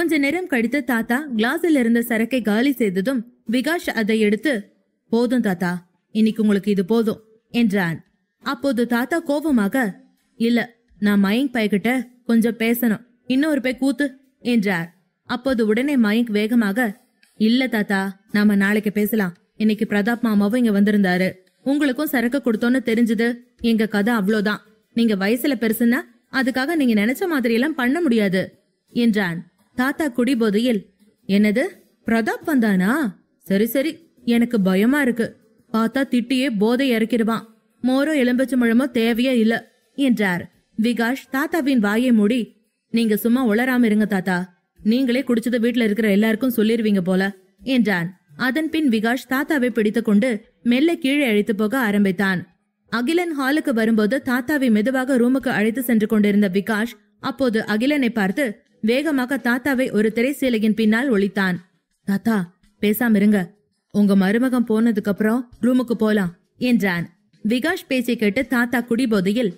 கொஞ்ச நேரம் கழித்து தாத்தா கிளாஸில் இருந்த சரக்கை காலி செய்ததும் விகாஷ் அதை எடுத்து, போதும் தாத்தா, இன்னைக்கு உங்களுக்கு இது போதும் என்றான். அப்போது தாத்தா கோபமாக, இல்ல, நான் மயங்க் பையகிட்ட கொஞ்சம் பேசணும், இன்னொரு பை கூத்து என்றார். அப்போது உடனே மயங்க் வேகமாக, இல்ல தாத்தா, நாம நாளைக்கு பேசலாம். இன்னைக்கு பிரதாப் மாமாவும் இங்க வந்திருந்தாரு. உங்களுக்கும் சரக்கு கொடுத்தோன்னு தெரிஞ்சது. எங்க கதை அவ்வளவுதான். நீங்க வயசுல பெருசுன்னா அதுக்காக நீங்க நினைச்ச மாதிரி எல்லாம் பண்ண முடியாது என்றான். தாத்தா குடிபோதையில், என்னது, பிரதாப் வந்தானா? சரி சரி, எனக்கு பயமா இருக்கு. பார்த்தா திட்டியே போதை இறக்கிடுவான். மோரோ எலும்பச்சம்பழமோ தேவையே இல்ல என்றார். விகாஷ் தாத்தாவின் வாயை மூடி, நீங்க சும்மா உளராம இருங்க தாத்தா, நீங்களே குடிச்சது வீட்டுல இருக்கிற எல்லாருக்கும் சொல்லிருவீங்க போல என்றான். அதன் பின் விகாஷ் தாத்தாவை பிடித்துக் கொண்டு மெல்ல கீழே அழைத்து போக ஆரம்பித்தான். அகிலன் ஹாலுக்கு வரும்போது தாத்தாவை மெதுவாக ரூமுக்கு அழைத்து சென்று கொண்டிருந்த விகாஷ் அப்போது அகிலனை பார்த்து வேகமாக தாத்தாவை ஒரு திரைச்சீலையின் பின்னால் ஒளித்தான். தாத்தா, பேசாம இருங்க, உங்க மருமகம் போனதுக்கு அப்புறம் ரூமுக்கு போலாம் என்றான். விகாஷ் பேச்சை கேட்டு தாத்தா குடிபோதையில்,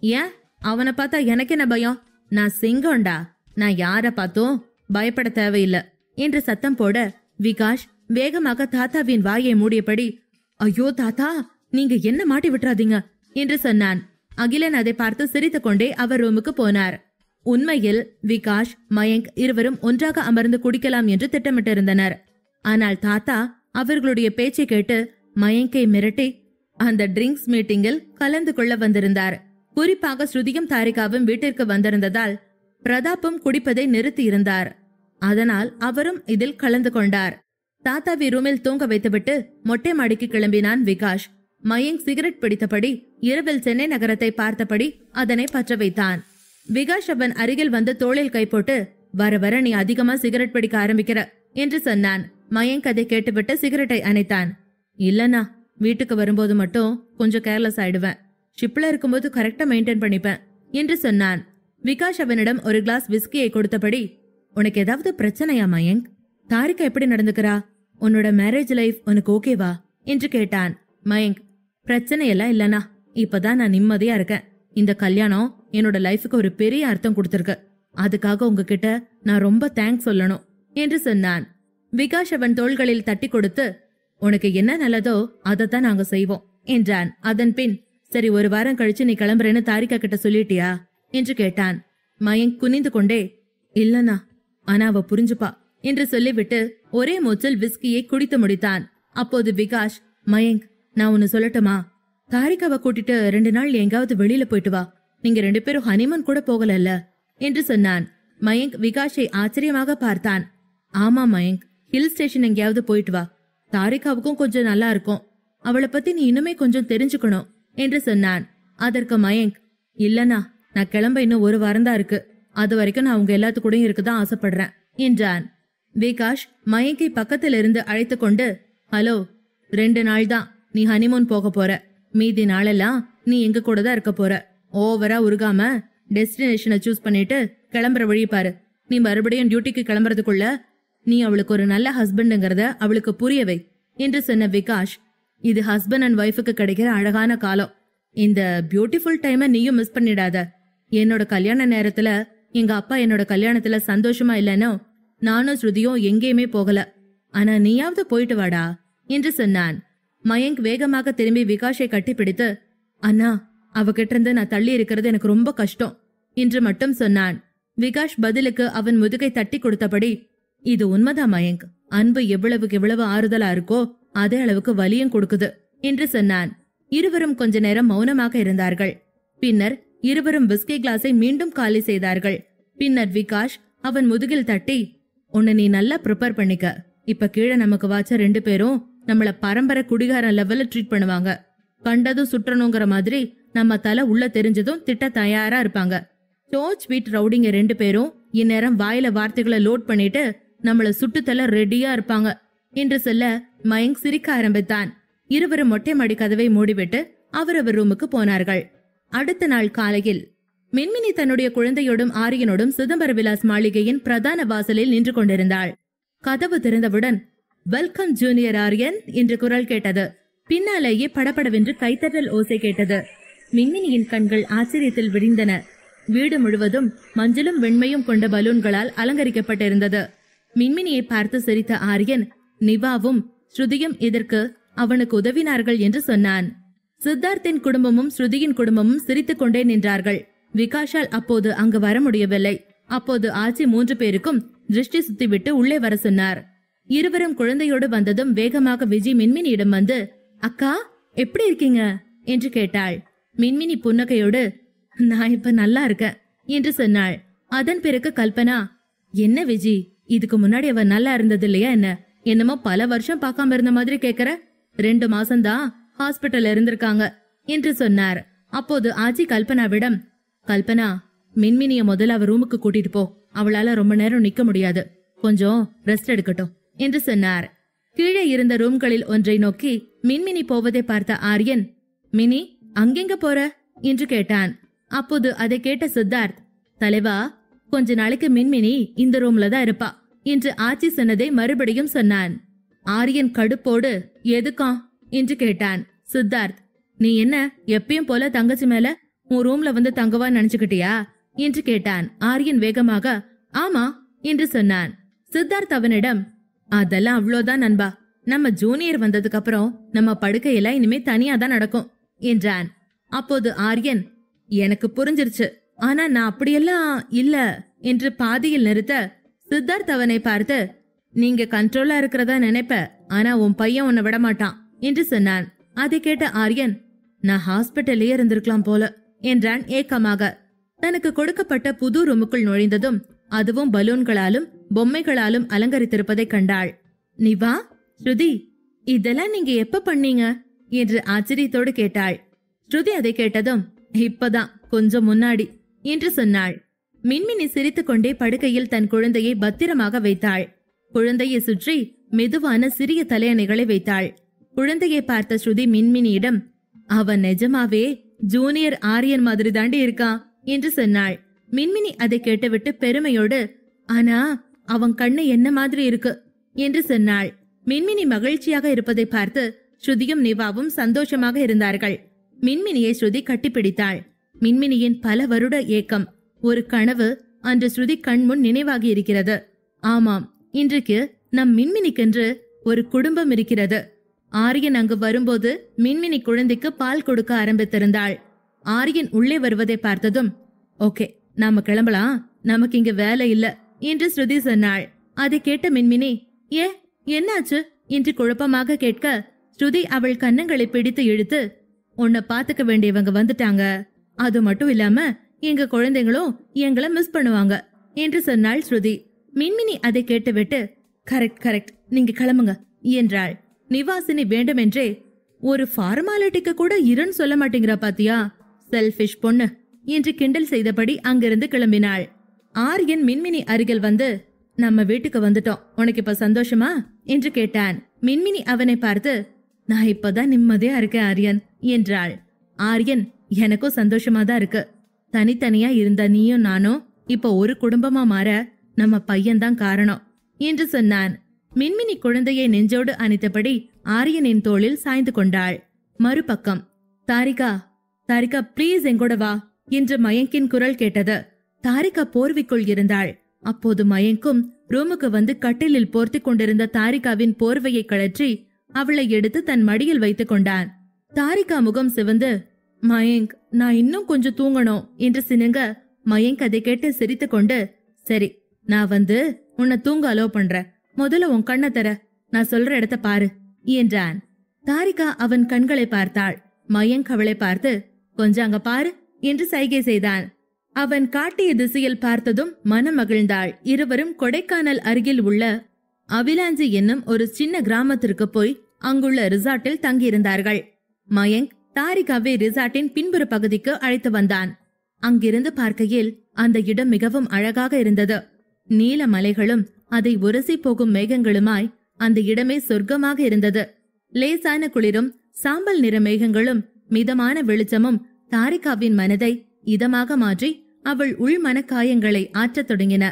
ஏன், அவனை பார்த்தா எனக்கு என்ன பயம்? நான் சிங்கம்டா, நான் யார பார்த்தும் பயப்பட தேவையில்லை என்று சத்தம் போட விகாஷ் வேகமாக தாத்தாவின் வாயை மூடியபடி, ஐயோ தாத்தா, நீங்க என்ன மாட்டி விட்டுறாதீங்க என்று சொன்னான். அகிலன் அதை பார்த்து சிரித்துக் கொண்டே அவர் ரூமுக்கு போனார். உண்மையில் விகாஷ், மயங்க் இருவரும் ஒன்றாக அமர்ந்து குடிக்கலாம் என்று திட்டமிட்டிருந்தனர். ஆனால் தாத்தா அவர்களுடைய பேச்சை கேட்டு மயங்கை மிரட்டி அந்த ட்ரிங்க்ஸ் மீட்டிங்கில் கலந்து கொள்ள வந்திருந்தார். குறிப்பாக ஸ்ருதியும் தாரிகாவும் வீட்டிற்கு வந்திருந்ததால் பிரதாப்பும் குடிப்பதை நிறுத்தி இருந்தார். அதனால் அவரும் இதில் கலந்து கொண்டார். தாத்தாவை ரூமில் தூங்க வைத்துவிட்டு மொட்டை மாடிக்கு கிளம்பினான் விகாஷ். மயங்க் சிகரெட் பிடித்தபடி இரவில் சென்னை நகரத்தை பார்த்தபடி அதனை பற்ற வைத்தான். விகாஷ் அவன் அருகில் வந்து தோளில் கை போட்டு, வர வர நீ அதிகமா சிகரெட் பிடிக்க ஆரம்பிக்கிற என்று சொன்னான். மயங்க் அதை கேட்டுவிட்டு சிகரெட்டை அணைத்தான். இல்லனா, வீட்டுக்கு வரும்போது மட்டும் கொஞ்சம் கேர்லெஸ் ஆயிடுவேன். ஷிப்ல இருக்கும்போது கரெக்டா மெயின்டைன் பண்ணிப்பேன் என்று சொன்னான். விகாஷ் அவனிடம் ஒரு கிளாஸ் விஸ்கியை கொடுத்தபடி, உனக்கு ஏதாவது பிரச்சனையா மயங்க்? தாரிகா எப்படி நடந்துக்கிறா? உன்னோட மேரேஜ் லைஃப் உனக்கு ஓகேவா என்று கேட்டான். மயங்க், பிரச்சனை எல்லாம் இல்லனா, இப்பதான் நான் நிம்மதியா இருக்கேன். இந்த கல்யாணம் என்னோட லைஃபுக்கு ஒரு பெரிய அர்த்தம் கொடுத்திருக்கு. அதுக்காக உங்ககிட்ட நான் ரொம்ப தேங்க்ஸ் சொல்லணும் என்று சொன்னான். விகாஷ் அவன் தோள்களில் தட்டி கொடுத்து, உனக்கு என்ன நல்லதோ அதைத்தான் நாங்க செய்வோம் என்றான். அதன் பின், சரி, ஒரு வாரம் கழிச்சு நீ கிளம்புறேன்னு தாரிகா கிட்ட சொல்லிட்டியா என்று கேட்டான். மயங்க் குனிந்து கொண்டே, இல்லனா, ஆனா அவ புரிஞ்சுப்பா என்று சொல்லிவிட்டு ஒரே மூச்சில் விஸ்கியை குடித்து முடித்தான். அப்போது விகாஷ், மயங்க், நான் ஒன்னு சொல்லட்டுமா? தாரிகாவை கூட்டிட்டு 2 நாள் எங்காவது வெளியில போயிட்டு வா. நீங்க 2 பேரும் ஹனிமூன் கூட போகலல்ல என்று சொன்னான். மயங்க் விகாஷை ஆச்சரியமாக பார்த்தான். ஆமா மயங்க், ஹில் ஸ்டேஷன் எங்கேயாவது போயிட்டு வா. தாரிகாவுக்கும் கொஞ்சம் நல்லா இருக்கும். அவளை பத்தி நீ இன்னுமே கொஞ்சம் தெரிஞ்சுக்கணும் என்று சொன்னான். அதற்கு மயங்க், இல்லனா, நான் கிளம்ப இன்னும் 1 வாரம் தான் இருக்கு. அது வரைக்கும் நான் உங்க எல்லாத்து கூடயும் இருக்கதான் ஆசைப்படுறேன் என்றான். விகாஷ் மயங்கை பக்கத்தில் இருந்து அழைத்து கொண்டு, ஹலோ, 2 நாள் தான் நீ ஹனிமூன் போக போற. மீதி நாளெல்லாம் நீ எங்க கூட தான் இருக்க போற. ஓவரா உருகாம டெஸ்டினேஷனை சூஸ் பண்ணிட்டு கிளம்புற வழி பாரு. நீ மறுபடியும் டியூட்டிக்கு கிளம்புறதுக்குள்ள நீ அவளுக்கு ஒரு நல்ல ஹஸ்பண்டுங்கிறத அவளுக்கு புரியவை என்று சொன்ன விகாஷ், இது ஹஸ்பண்ட் அண்ட் ஒய்ஃபுக்கு கிடைக்கிற அழகான காலம். இந்த பியூட்டிஃபுல் டைமை நீயும் மிஸ் பண்ணிடாத. என்னோட கல்யாண நேரத்துல எங்க அப்பா என்னோட கல்யாணத்துல சந்தோஷமா இல்லைன்னு நானும் ஸ்ருதியும் எங்கேயுமே போகல. ஆனா நீயாவது போயிட்டு வாடா என்று சொன்னான். மயங்க் வேகமாக திரும்பி விகாஷை கட்டிப்பிடித்து, அண்ணா, அவகிட்ட இருந்து நான் தள்ளி இருக்கிறது எனக்கு ரொம்ப கஷ்டம் என்று மட்டும் சொன்னான். விகாஷ் பதிலுக்கு அவன் முதுகை தட்டி கொடுத்தபடி, இது உண்மைதான் மயங்க், அன்பு எவ்வளவுக்கு எவ்வளவு ஆறுதலா இருக்கோ அதே அளவுக்கு வலியும் கொடுக்குது என்று சொன்னான். இருவரும் கொஞ்ச நேரம் மௌனமாக இருந்தார்கள். பின்னர் இருவரும் விஸ்கி கிளாஸை மீண்டும் காலி செய்தார்கள். பின்னர் விகாஷ் அவன் முதுகில் தட்டி, உன்னை நீ நல்லா ப்ரிப்பேர் பண்ணிக்க. இப்ப கீழே நமக்கு வாச்ச 2 பேரும் நம்மள பரம்பரை குடிகாரன் லெவல்ல ட்ரீட் பண்ணுவாங்க. கண்டதும் சுற்றணுங்கிற மாதிரி நம்ம தலை உள்ள தெரிஞ்சதும் திட்ட தயாரா இருப்பாங்க. டோச் வீட் ரவுடிங்க 2 பேரும் இந்நேரம் வாயில வார்த்தைகளை லோட் பண்ணிட்டு நம்மள சுட்டுத்தல ரெடியா இருப்பாங்க என்று சொல்ல மயங்க் சிரிக்க ஆரம்பித்தான். இருவரும் மொட்டை மாடி கதவை மூடிவிட்டு அவரவர் ரூமுக்கு போனார்கள். அடுத்த நாள் காலையில் மின்மினி தன்னுடைய குழந்தையோடும் ஆரியனோடும் சிதம்பர விலாஸ் மாளிகையின் பிரதான வாசலில் நின்று கொண்டிருந்தாள். கதவு திறந்தவுடன், வெல்கம் ஜூனியர் ஆரியன் என்று குரல் கேட்டது. பின்னாலேயே படபடவென்று கைத்தட்டல் ஓசை கேட்டது. மின்மினியின் கண்கள் ஆச்சரியத்தில் விரிந்தன. வீடு முழுவதும் மஞ்சளும் வெண்மையும் கொண்ட பலூன்களால் அலங்கரிக்கப்பட்டிருந்தது. மின்மினியை பார்த்து சிரித்த ஆரியன், நிவாவும் ஸ்ருதியும் இதற்கு அவனுக்கு உதவினார்கள் என்று சொன்னான். சித்தார்த்தின் குடும்பமும் ஸ்ருதியின் குடும்பமும் சிரித்துக் கொண்டே நின்றார்கள். விகாஷால் அப்போது அங்கு வர முடியவில்லை. அப்போது ஆச்சி 3 பேருக்கும் திருஷ்டி சுத்திவிட்டு உள்ளே வர சொன்னார். இருவரும் குழந்தையோடு வந்ததும் வேகமாக விஜி மின்மினியிடம் வந்து, அக்கா எப்படி இருக்கீங்க என்று கேட்டாள். மின்மினி புன்னகையோடு, நான் இப்ப நல்லா இருக்கேன் என்று சொன்னாள். அதன் பிறகு கல்பனா, என்ன விஜி, இதுக்கு முன்னாடி அவ நல்லா இருந்தது இல்லையா என்ன? என்னமோ பல வருஷம் பார்க்காம இருந்த மாதிரி கேக்குற. 2 மாசம்தான் ஹாஸ்பிட்டல் இருந்திருக்காங்க என்று சொன்னார். அப்போது ஆச்சி கல்பனாவிடம், கல்பனா, மின்மினிய முதல்ல அவ ரூமுக்கு கூட்டிட்டு போ. அவளால ரொம்ப நேரம் நிக்க முடியாது, கொஞ்சம் ரெஸ்ட் எடுக்கட்டும் என்று சொன்னார். கீழே இருந்த ரூம்களில் ஒன்றை நோக்கி மின்மினி போவதை பார்த்த ஆரியன், மினி அங்கெங்க போற என்று கேட்டான். அப்போது அதை கேட்ட சித்தார்த், தலைவா, கொஞ்ச நாளைக்கு மின்மினி இந்த ரூம்ல தான் இருப்பா என்று ஆச்சி சொன்னதை மறுபடியும் சொன்னான். ஆரியன் கடுப்போடு, எதுக்கா என்று கேட்டான். சித்தார்த், நீ என்ன எப்பயும் போல தங்கச்சி மேல உன் ரூம்ல வந்து தங்கவா நினைச்சுக்கிட்டியா என்று கேட்டான். ஆரியன் வேகமாக, ஆமா என்று சொன்னான். சித்தார்த் அவனிடம், அதெல்லாம் அவ்வளோதான் நண்பா, நம்ம ஜூனியர் வந்ததுக்கு அப்புறம் நம்ம படுக்கையில இனிமே தனியா தான் நடக்கும் என்றான். அப்போது ஆரியன், எனக்கு புரிஞ்சிருச்சு, ஆனா நான் அப்படியெல்லாம் இல்ல என்று பாதியில் நிறுத்த, சித்தார்த் அவனை பார்த்து, நீங்க கண்ட்ரோலா இருக்கிறதா நினைப்ப, ஆனா உன் பையன் உன்னை விட மாட்டான் என்று சொன்னான். அதை கேட்ட ஆரியன், நான் ஹாஸ்பிட்டல்லே இருந்திருக்கலாம் போல என்றான் ஏக்கமாக. தனக்கு கொடுக்கப்பட்ட புது ரூமுக்குள் நுழைந்ததும் அதுவும் பலூன்களாலும் பொம்மைகளாலும் அலங்கரித்திருப்பதை கண்டாள். நிவா, ஸ்ருதி, இதெல்லாம் நீங்க எப்ப பண்ணீங்க என்று ஆச்சரியத்தோடு கேட்டாள். ஸ்ருதி அதை கேட்டதும், இப்பதான் கொஞ்சம் முன்னாடி என்று சொன்னாள். மின்மினி சிரித்துக் கொண்டே படுக்கையில் தன் குழந்தையை பத்திரமாக வைத்தாள். குழந்தையை சுற்றி மெதுவான சிறிய தலையணைகளை வைத்தாள். குழந்தையை பார்த்த ஸ்ருதி மின்மினியிடம், அவன் நிஜமாவே ஜூனியர் ஆரியன் மாதிரி தாண்டி இருக்கான் என்று சொன்னாள். மின்மினி அதை கேட்டுவிட்டு பெருமையோடு, ஆனா அவன் கண்ணு என்ன மாதிரி இருக்கு என்று சொன்னாள். மின்மினி மகிழ்ச்சியாக இருப்பதை பார்த்து ஸ்ருதியும் நிவாவும் சந்தோஷமாக இருந்தார்கள். மின்மினியை ஸ்ருதி கட்டிப்பிடித்தாள். மின்மினியின் பல வருட ஏக்கம், ஒரு கனவு அன்று ஸ்ருதி கண்முன் நினைவாகி இருக்கிறது. ஆமாம், இன்றைக்கு நம் மின்மினிக்கென்று ஒரு குடும்பம் இருக்கிறது. ஆரியன் அங்கு வரும்போது மின்மினி குழந்தைக்கு பால் கொடுக்க ஆரம்பித்திருந்தாள். ஆரியன் உள்ளே வருவதை பார்த்ததும், ஓகே, நாம கிளம்பலாம், நமக்கு இங்க வேலை இல்ல என்று ஸ்ருதி சொன்னாள். அதை கேட்ட மின்மினி, என்னாச்சு என்று குழப்பமாக கேட்க, ஸ்ருதி அவள் கன்னங்களை பிடித்து இழுத்து, உன்னை பாத்துக்க வேண்டியவங்க வந்துட்டாங்க, அது மட்டும் இல்லாம எங்க குழந்தைங்களும் எங்களை மிஸ் பண்ணுவாங்க என்று சொன்னாள் ஸ்ருதி. மின்மினி அதை கேட்டுவிட்டு, கரெக்ட், நீங்க கிளம்புங்க என்றாள். நிவாசினி வேண்டுமென்றே, ஒரு ஃபார்மாலிட்டிக்கு கூட இருன்னு சொல்ல மாட்டேங்கிற பாத்தியா, செல்ஃபிஷ் பொண்ணு என்று கிண்டல் செய்தபடி அங்கிருந்து கிளம்பினாள். ஆரியன் மின்மினி அருகில் வந்து, நம்ம வீட்டுக்கு வந்துட்டோம், உனக்கு இப்ப சந்தோஷமா என்று கேட்டான். மின்மினி அவனை பார்த்து, நான் இப்பதான் நிம்மதியா இருக்கேன் ஆரியன் என்றாள். ஆரியன், எனக்கும் சந்தோஷமா தான் இருக்கு. தனித்தனியா இருந்த நீயும் நானும் இப்ப ஒரு குடும்பமா மாற நம்ம பையன்தான் காரணம் என்று சொன்னான். மின்மினி குழந்தையை நெஞ்சோடு அணைத்தபடி ஆரியனின் தோளில் சாய்ந்து கொண்டாள். மறுபக்கம், தாரிகா பிளீஸ் எங்கூட வா என்று மயங்கின் குரல் கேட்டது. தாரிகா போர்வைக்குள் இருந்தாள். அப்போது மயங்கும் ரூமுக்கு வந்து கட்டிலில் போர்த்தி கொண்டிருந்த தாரிகாவின் போர்வையை கழற்றி அவளை எடுத்து தன் மடியில் வைத்துக் கொண்டான். தாரிகா முகம் சிவந்து, மயங்க், நான் இன்னும் கொஞ்சம் தூங்கணும் என்று சினுங்க, மயங்க் அதை கேட்டு சிரித்துக் கொண்டு, சரி, நான் வந்து உன்னை தூங்க அலோ பண்றேன், முதல்ல உன் கண்ணை தர, நான் சொல்ற இடத்த பாரு என்றான். தாரிகா அவன் கண்களை பார்த்தாள். மயங்க் அவளை பார்த்து, கொஞ்சம் அங்க பாரு என்று சைகை செய்தான். அவன் காட்டிய திசையில் பார்த்ததும் மனம் மகிழ்ந்தாள். இருவரும் கொடைக்கானல் அருகில் உள்ள அவிலாஞ்சி என்னும் ஒரு சின்ன கிராமத்திற்கு போய் அங்குள்ள ரிசார்ட்டில் தங்கியிருந்தார்கள். மயங்க் தாரிகாவை ரிசார்ட்டின் பின்புற பகுதிக்கு அழைத்து வந்தான். அங்கிருந்து பார்க்கையில் அந்த இடம் மிகவும் அழகாக இருந்தது. நீல மலைகளும் அதை உரசி போகும் மேகங்களுமாய் அந்த இடமே சொர்க்கமாக இருந்தது. லேசான குளிரும் சாம்பல் நிற மேகங்களும் மிதமான வெளிச்சமும் தாரிகாவின் மனதை இதமாக மாற்றி அவள் உள் மனக்காயங்களை ஆற்றத் தொடங்கின.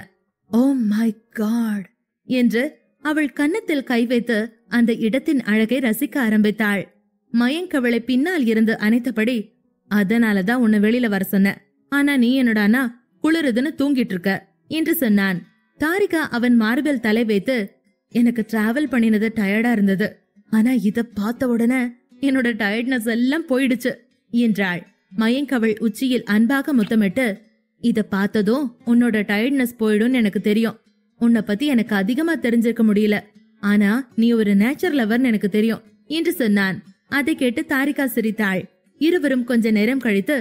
ஓ மை காட் என்று அவள் கன்னத்தில் கை வைத்து அந்த இடத்தின் அழகை ரசிக்க ஆரம்பித்தாள். மயங்க் அவளை பின்னால் இருந்து அணைத்தபடி, அதனாலதான் உன்னை வெளியில வர சொன்ன, ஆனா நீ என்னடானா குளிருதுன்னு தூங்கிட்டு இருக்க என்று சொன்னான். தாரிகா அவன் மார்பில் தலை வைத்து, எனக்கு டிராவல் பண்ணினது டயர்டா இருந்தது, ஆனா இத பார்த்த உடனே என்னோட டயர்ட்னஸ் எல்லாம் போயிடுச்சு என்றாள். மயங்க் அவள் உச்சியில் அன்பாக முத்தமிட்டு, இத பார்த்ததும் உன்னோட டயர்ட்னஸ் போயிடும் எனக்கு தெரியும். உன்னை பத்தி எனக்கு அதிகமா தெரிஞ்சிருக்க முடியல, ஆனா நீ ஒரு நேச்சர் லவர்னு எனக்கு தெரியும் என்று சொன்னான். அதை கேட்டு தாரிகா சிரித்தாள். இருவரும் கொஞ்ச நேரம் கழித்து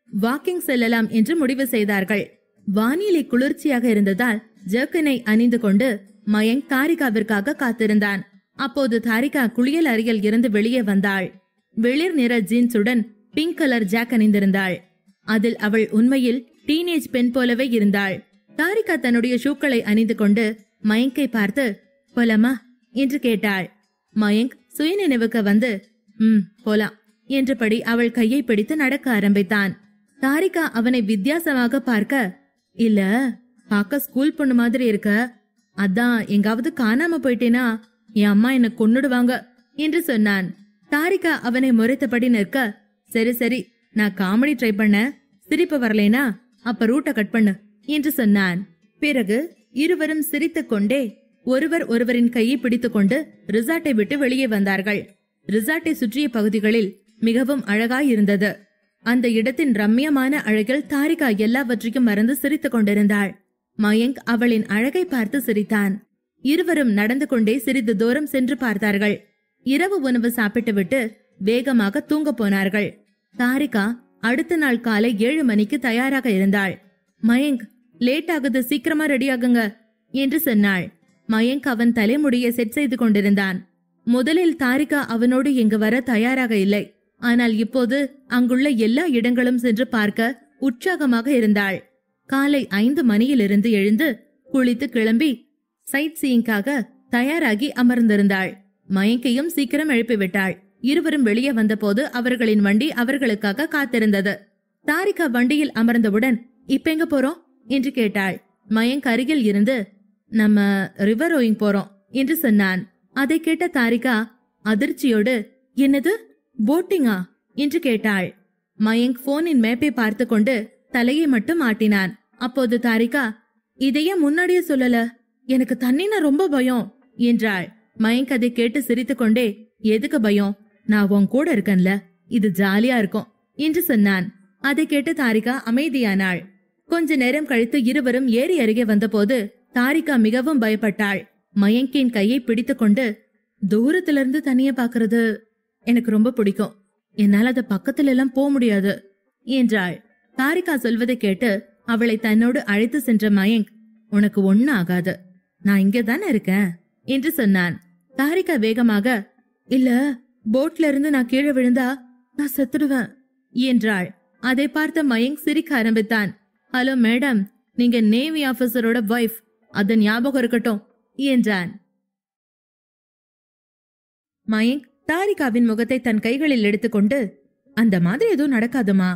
வாக்கிங் செல்லலாம் என்று முடிவு செய்தார்கள். வானிலை குளிர்ச்சியாக இருந்ததால் ஜர்க்கனை அணிந்து கொண்டு மயங்க் தாரிகாவிற்காக காத்திருந்தான். அப்போது தாரிகா குளியல் அறையில் இருந்து வெளியே வந்தாள். வெளிர் நிற ஜீன்ஸுடன் பிங்க் கலர் ஜாக் அணிந்திருந்தாள். அதில் அவள் உண்மையில் டீனேஜ் பெண் போலவே இருந்தாள். தாரிகா தன்னுடைய ஷூக்களை அணிந்து கொண்டு மயங்கை பார்த்து, போலாமா என்று கேட்டாள். மயங்க் சுயநினைவுக்கு வந்து போலாம் என்றபடி அவள் கையை பிடித்து நடக்க ஆரம்பித்தான். தாரிகா அவனை வித்தியாசமாக பார்க்க, இல்ல பார்க்க ஸ்கூல் பொண்ணு மாதிரி இருக்க, அதான் எங்காவது காணாம போயிட்டேனா என் அம்மா என்ன கொன்னுடுவாங்க என்று சொன்னான். தாரிகா அவனை முறைத்தபடி நிற்க, சரி சரி நான் காமெடி ட்ரை பண்ண, சிரிப்பு வரலேனா அப்ப ரூட்டை கட் பண்ணு என்று சொன்னான். பிறகு இருவரும் சிரித்துக் கொண்டே ஒருவர் ஒருவரின் கையை பிடித்துக் கொண்டு ரிசார்ட்டை விட்டு வெளியே வந்தார்கள். ரிசார்ட்டை சுற்றிய பகுதிகளில் மிகவும் அழகாயிருந்தது. அந்த இடத்தின் ரம்யமான அழகில் தாரிகா எல்லாவற்றையும் மறந்து சிரித்துக் கொண்டிருந்தாள். மயங்க் அவளின் அழகை பார்த்து சிரித்தான். இருவரும் நடந்து கொண்டே சிறிது தூரம் சென்று பார்த்தார்கள். இரவு உணவு சாப்பிட்டுவிட்டு வேகமாக தூங்க போனார்கள். தாரிகா அடுத்த நாள் காலை 7 மணிக்கு தயாராக இருந்தாள். மயங்க், லேட் ஆகுது, சீக்கிரமா ரெடி ஆகுங்க என்று சொன்னாள். மயங்க் அவன் தலைமுடியை செட் செய்து கொண்டிருந்தான். முதலில் தாரிகா அவனோடு இங்கு வர தயாராக இல்லை. ஆனால் இப்போது அங்குள்ள எல்லா இடங்களும் சென்று பார்க்க உற்சாகமாக இருந்தாள். காலை 5 மணியிலிருந்து எழுந்து குளித்து கிளம்பி சைட் சீயிங்காக தயாராகி அமர்ந்திருந்தாள். மயங்கையும் சீக்கிரம் எழுப்பிவிட்டாள். இருவரும் வெளியே வந்தபோது அவர்களின் வண்டி அவர்களுக்காக காத்திருந்தது. தாரிகா வண்டியில் அமர்ந்தவுடன், இப்ப எங்க போறோம் என்று கேட்டாள். மயங்க் அருகில் இருந்து, நம்ம ரிவர் ரோயிங் போறோம் என்று சொன்னான். அதை கேட்ட தாரிகா அதிர்ச்சியோடு, என்னது போட்டிங்கா என்று கேட்டாள். மயங்க் போனின் மேப்பை பார்த்து கொண்டு தலையை மட்டும் ஆட்டினான். அப்போது தாரிகா, இதையே முன்னாடியே சொல்லல, எனக்கு தண்ணினா ரொம்ப பயம் என்றாள். மயங்க் அதை கேட்டு சிரித்துக் கொண்டே, எதுக்கு பயம், நான் உன் கூட இருக்கேன்ல, இது ஜாலியா இருக்கும் என்று சொன்னான். அதை கேட்டு தாரிகா அமைதியானாள். கொஞ்ச நேரம் கழித்து இருவரும் ஏரி அருகே வந்தபோது தாரிகா மிகவும் பயப்பட்டாள். மயங்கின் கையை பிடித்துக் கொண்டு, தூரத்திலிருந்து தண்ணிய பாக்குறது எனக்கு ரொம்ப பிடிக்கும், என்னால அத பக்கத்துல எல்லாம் போக முடியாது என்றாள். தாரிகா சொல்வதை கேட்டு அவளை தன்னோடு அழைத்து சென்ற மயங்க், உனக்கு ஒண்ணு ஆகாது, நான் இங்கதானே இருக்கேன் என்று சொன்னான். தாரிகா வேகமாக, இல்ல போட்ல இருந்து நான் கீழே விழுந்தா நான் செத்துடுவேன் என்றாள். அதை பார்த்த மயங்க் சிரிக்க ஆரம்பித்தான். ஹலோ மேடம், நீங்க நேவி ஆபீசரோட வைஃப், அது ஞாபகம் இருக்கட்டும் என்றான். மயங்க் தாரிகாவின் முகத்தை தன் கைகளில் எடுத்துக்கொண்டு, அந்த மாதிரி எதுவும் நடக்காதுமா,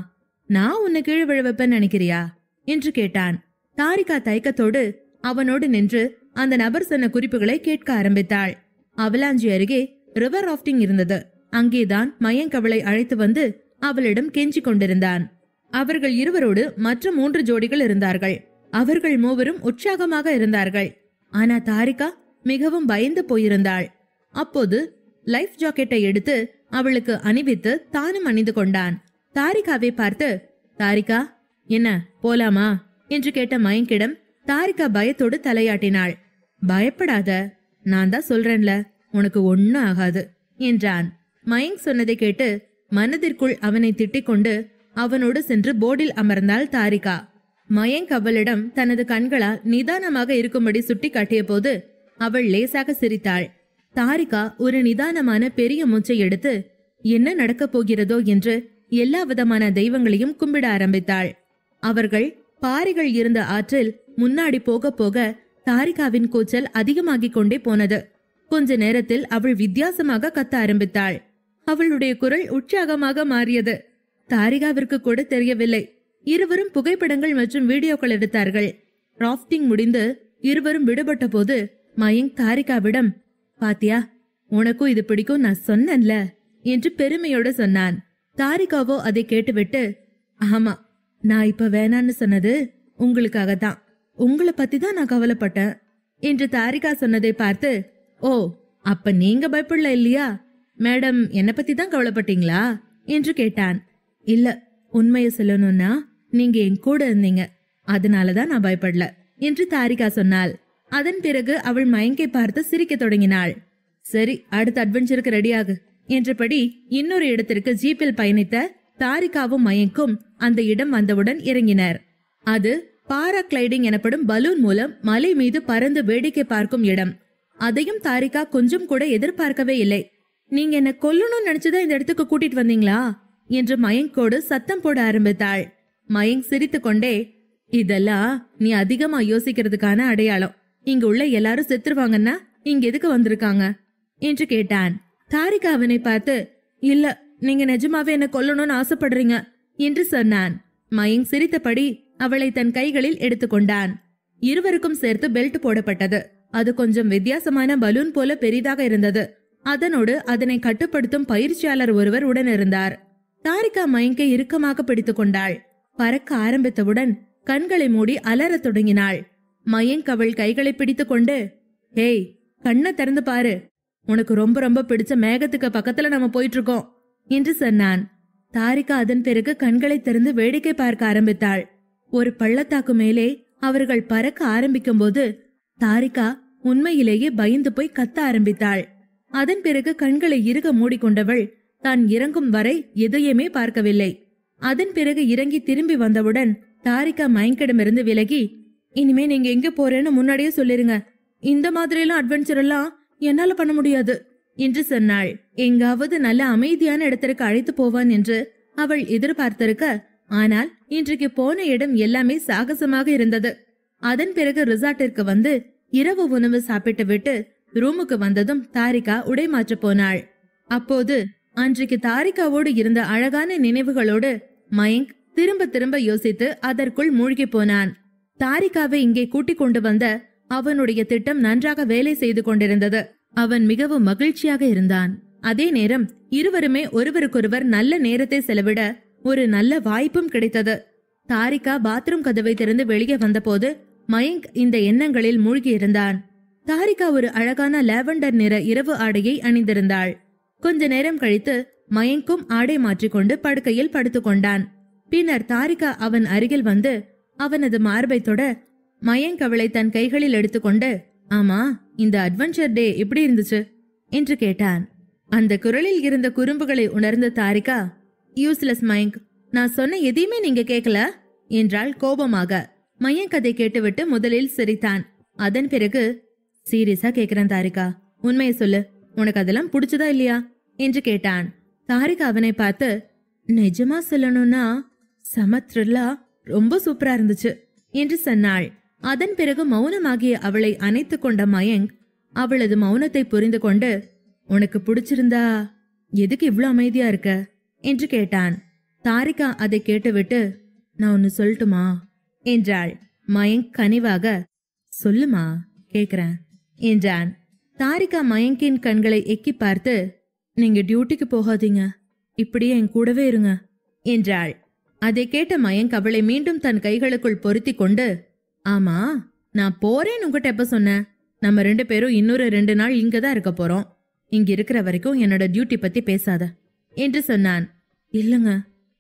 நான் உன்னை கீழே விழ வைப்பேன்னு நினைக்கிறியா என்று கேட்டான். தாரிகா தயக்கத்தோடு அவனோடு நின்று அந்த நபர் சொன்ன குறிப்புகளை கேட்க ஆரம்பித்தாள். அவலாஞ்சி அருகே ரிவர் ராஃப்டிங் இருந்தது. அங்கேதான் மயங்க் அவளை அழைத்து வந்து அவளிடம் கெஞ்சி கொண்டிருந்தான். அவர்கள் இருவரோடு மற்ற 3 ஜோடிகள் இருந்தார்கள். அவர்கள் மூவரும் உற்சாகமாக இருந்தார்கள். ஆனா தாரிகா மிகவும் பயந்து போயிருந்தாள். அப்போது லைஃப் ஜாக்கெட்டை எடுத்து அவளுக்கு அணிவித்து தானும் அணிந்து கொண்டான். தாரிகாவை பார்த்து, தாரிகா என்ன போலாமா என்று கேட்ட மயங்கிடம் தாரிகா பயத்தோடு தலையாட்டினாள். பயப்படாத, நான் தான் சொல்றேன்ல, உனக்கு ஒன்னும் ஆகாது என்றான். மயங்க் சொன்னதை கேட்டு மனதிற்குள் அவனை திட்டிக் கொண்டு அவனோடு சென்று போர்டில் அமர்ந்தாள் தாரிகா. மயங்க் அவளிடம் தனது கண்களால் நிதானமாக இருக்கும்படி சுட்டி காட்டிய போது அவள் லேசாக சிரித்தாள். தாரிகா ஒரு நிதானமான பெரிய மூச்சை எடுத்து என்ன நடக்கப் போகிறதோ என்று எல்லா விதமான தெய்வங்களையும் கும்பிட ஆரம்பித்தாள். அவர்கள் பாறைகள் இருந்த ஆற்றில் முன்னாடி போக போக தாரிகாவின் கூச்சல் அதிகமாகிக் கொண்டே போனது. கொஞ்ச நேரத்தில் அவள் வித்தியாசமாக கத்த ஆரம்பித்தாள். அவளுடைய குரல் உற்சாகமாக மாறியது. தாரிகாவிற்கு கூட தெரியவில்லை. இருவரும் புகைப்படங்கள் மற்றும் வீடியோக்கள் எடுத்தார்கள். ராஃப்டிங் முடிந்து இருவரும் விடுபட்ட போது மயங்க் தாரிகாவிடம், பாத்தியா, உனக்கும் இது பிடிக்கும் நான் சொன்னேன்ல என்று பெருமையோடு சொன்னான். தாரிகாவோ அதை கேட்டுவிட்டு, ஆமா, நான் இப்ப வேணான்னு சொன்னது உங்களுக்காகத்தான். உங்களை பத்தி தான் நான் கவலைப்பட்டேன் என்று தாரிகா சொன்னதை பார்த்து, ஓ, அப்ப நீங்க பயப்படல இல்லையா? மேடம் என்ன பத்தி தான் கவலைப்பட்டீங்களா என்று கேட்டான். இல்ல, உண்மைய சொல்லணும்னா நீங்க என் கூட இருந்தீங்க, அதனாலதான் நான் பயப்படல என்று தாரிகா சொன்னாள். அதன் பிறகு அவள் மயங்கை பார்த்து சிரிக்க தொடங்கினாள். சரி, அடுத்த அட்வென்ச்சருக்கு ரெடியாகு என்றபடி இன்னொரு இடத்திற்கு ஜீப்பில் பயணித்த தாரிகாவும் மயங்கும் அந்த இடம் வந்தவுடன் இறங்கினர். அது பாராகிளைடிங் எனப்படும் பலூன் மூலம் மலை மீது பறந்து வேடிக்கை பார்க்கும் இடம். அதையும் தாரிகா கொஞ்சம் கூட எதிர்பார்க்கவே இல்லை. நீங்க என்ன கொல்லணும்னு நினைச்சுதான் இந்த இடத்துக்கு கூட்டிட்டு வந்தீங்களா என்று மயங்கோடு சத்தம் போட ஆரம்பித்தாள். மயங்க் சிரித்து கொண்டே, இதெல்லாம் நீ அதிகமா யோசிக்கிறதுக்கான அடையாளம். இங்க உள்ள எல்லாரும் செத்துருவாங்கன்னா இங்க எதுக்கு வந்திருக்காங்க என்று கேட்டான். தாரிகா அவனை பார்த்து, இல்ல, நீங்க நிஜமாவே என்ன கொல்லணும்னு ஆசைப்படுறீங்க என்று சொன்னான். மயங்க் சிரித்தபடி அவளை தன் கைகளில் எடுத்துக்கொண்டான். இருவருக்கும் சேர்த்து பெல்ட் போடப்பட்டது. அது கொஞ்சம் வித்தியாசமான பலூன் போல பெரிதாக இருந்தது. அதனோடு அதனை கட்டுப்படுத்தும் பயிற்சியாளர் ஒருவர் உடன் இருந்தார். தாரிகா மயங்கை இறுக்கமாக பிடித்துக் கொண்டாள். பறக்க ஆரம்பித்தவுடன் கண்களை மூடி அலறத் தொடங்கினாள். மயங்க் அவள் கைகளை பிடித்துக் கொண்டு, ஹேய், கண்ணை திறந்து பாரு, உனக்கு ரொம்ப ரொம்ப பிடிச்ச மேகத்துக்கு பக்கத்துல நம்ம போயிட்டு இருக்கோம் என்று சொன்னான். தாரிகா அதன் பிறகு கண்களை திறந்து வேடிக்கை பார்க்க ஆரம்பித்தாள். ஒரு பள்ளத்தாக்கு மேலே அவர்கள் பறக்க ஆரம்பிக்கும் போது தாரிகா உண்மையிலேயே பயந்து போய் கத்த ஆரம்பித்தாள். அதன் பிறகு கண்களை இறுக மூடிக்கொண்டவள் தான் இறங்கும் வரை எதையுமே பார்க்கவில்லை. அதன் பிறகு இறங்கி திரும்பி வந்தவுடன் தாரிகா மயங்கிடமிருந்து விலகி, இனிமே நீங்க எங்க போறேன்னு முன்னாடியே சொல்லிருங்க, இந்த மாதிரியெல்லாம் அட்வென்ச்சர் எல்லாம் என்னால பண்ண முடியாது என்று சொன்னாள். எங்காவது நல்ல அமைதியான இடத்திற்கு அழைத்து போவான் என்று அவள் எதிர்பார்த்திருக்க, ஆனால் இன்றைக்கு போன இடம் எல்லாமே சாகசமாக இருந்தது. அதன் பிறகு ரிசார்ட்டிற்கு வந்து இரவு உணவு சாப்பிட்டு விட்டு ரூமுக்கு வந்ததும் தாரிகா உடை மாற்ற போனாள். அப்போது அன்றைக்கு தாரிகாவோடு இருந்த அழகான நினைவுகளோடு மயங்க் திரும்ப திரும்ப யோசித்து அதற்குள் மூழ்கி போனான். தாரிகாவை இங்கே கூட்டிக் கொண்டு வந்த அவனுடைய திட்டம் நன்றாக வேலை செய்து கொண்டிருந்தது. அவன் மிகவும் மகிழ்ச்சியாக இருந்தான். அதே நேரம் இருவருமே ஒருவருக்கொருவர் நல்ல நேரத்தை செலவிட ஒரு நல்ல வாய்ப்பும் கிடைத்தது. தாரிகா பாத்ரூம் கதவை திறந்து வெளியே வந்தபோது மயங்க் இந்த எண்ணங்களில் மூழ்கி இருந்தான். தாரிகா ஒரு அழகான லாவெண்டர் நிற இரவு ஆடையை அணிந்திருந்தாள். கொஞ்ச நேரம் கழித்து மயங்கும் ஆடை மாற்றிக்கொண்டு படுக்கையில் படுத்துக் கொண்டான். பின்னர் தாரிகா அவன் அருகில் வந்து அவனது மார்பை தொட மயங்க் அவளை தன் கைகளில் எடுத்துக்கொண்டு, ஆமா, இந்த அட்வென்ச்சர் டே எப்படி இருந்துச்சு என்று கேட்டான். அந்த குரலில் இருந்த குறும்புகளை உணர்ந்த தாரிகா, யூஸ்லெஸ் மயங்க், நான் சொன்ன எதையுமே நீங்க கேட்கல என்றாள் கோபமாக. மயங்க் அதை கேட்டுவிட்டு முதலில் சிரித்தான். அதன் பிறகு, சீரியஸா கேக்குறேன் தாரிகா, உண்மையை சொல்லு, உனக்கு அதெல்லாம் புடிச்சதா இல்லையா என்று கேட்டான். தாரிகா அவனை பார்த்து, நிஜமா சொல்லணும்னா செம த்ரில்லா, ரொம்ப சூப்பரா இருந்துச்சு என்று சொன்னாள். அதன் பிறகு மௌனமாகிய அவளை அணைத்து கொண்ட மயங்க் அவளது மௌனத்தை புரிந்து கொண்டு, உனக்கு பிடிச்சிருந்தா எதுக்கு இவ்ளோ அமைதியா இருக்க என்று கேட்டான். தாரிகா அதை கேட்டுவிட்டு, நான் ஒன்னு சொல்லட்டுமா என்றாள். மயங்க் கனிவாக, சொல்லுமா, கேக்குறேன் என்றான். தாரிகா மயங்கின் கண்களை எக்கி பார்த்து, நீங்க டியூட்டிக்கு போகாதீங்க, இப்படியே என் கூடவே இருங்க என்றாள். அதை கேட்ட மயங்க் அவளை மீண்டும் தன் கைகளுக்குள் பொருத்தி கொண்டு, ஆமா, நான் போறேன்னு உங்ககிட்ட எப்ப சொன்னேன்? நம்ம 2 பேரும் இன்னொரு 2 நாள் இங்கதான் இருக்க போறோம். இங்க இருக்கிற வரைக்கும் என்னோட டியூட்டி பத்தி பேசாத என்று சொன்னான். இல்லங்க,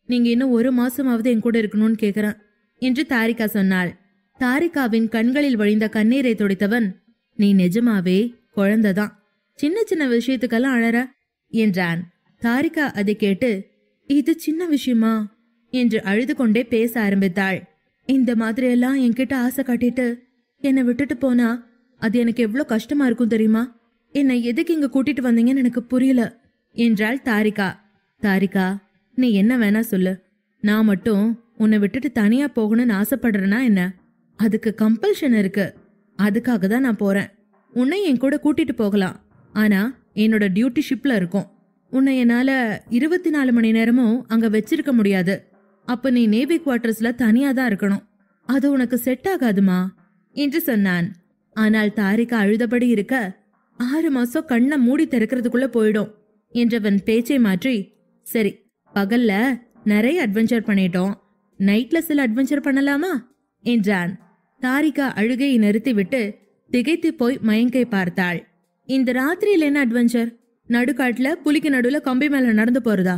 நீங்க இன்னும் 1 மாசமாவது என் கூட இருக்கணும்னு கேக்குறேன் என்று தாரிகா சொன்னாள். தாரிகாவின் கண்களில் வழிந்த கண்ணீரை துடைத்தவன், நீ நிஜமாவே குழந்தைதான், சின்ன சின்ன விஷயத்துக்கெல்லாம் அழற என்றான். தாரிகா அதை கேட்டு, இது சின்ன விஷயமா என்று அழுது கொண்டே பேச ஆரம்பித்தாள். இந்த மாதிரி எல்லாம் என்கிட்ட ஆசை காட்டிட்டு என்னை விட்டுட்டு போனா அது எனக்கு எவ்வளவு கஷ்டமா இருக்கும் தெரியுமா? என்னை எதுக்கு இங்க கூட்டிட்டு வந்தீங்கன்னு எனக்கு புரியல என்றாள் தாரிகா. தாரிகா, நீ என்ன வேணா சொல்லு, நான் மட்டும் உன்னை விட்டுட்டு தனியா போகணும்னு ஆசைப்படுறேன்னா என்ன? அதுக்கு கம்பல்ஷன் இருக்கு. அதுக்காக தான் நான் போறேன். உன்னை என் கூட கூட்டிட்டு போகலாம், ஆனா என்னோட டியூட்டி ஷிப்ல இருக்கும். உன்னை என்னால 24 மணி நேரமும் அங்க வச்சிருக்க முடியாது. அப்ப நீ நேவி குவார்டர்ஸ்ல தனியா தான் இருக்கணும். அது உனக்கு செட் ஆகாதுமா என்று சொன்னான். ஆனால் தாரிகா அழுதபடி இருக்க, 6 மாசம் கண்ணை மூடி திறக்கிறதுக்குள்ள போயிடும் என்றவன் பேச்சை மாற்றி, சரி, பகல்ல நிறைய அட்வென்ச்சர் பண்ணிட்டோம், நைட்ல சில அட்வென்ச்சர் பண்ணலாமா என்றான். தாரிகா அழுகையை நிறுத்திவிட்டு திகைத்து போய் மயங்கை பார்த்தாள். இந்த ராத்திரியில் என்ன அட்வென்ச்சர்? நடுக்காட்டுல புலிக்கு நடுவுல கம்பி மேல நடந்து போறதா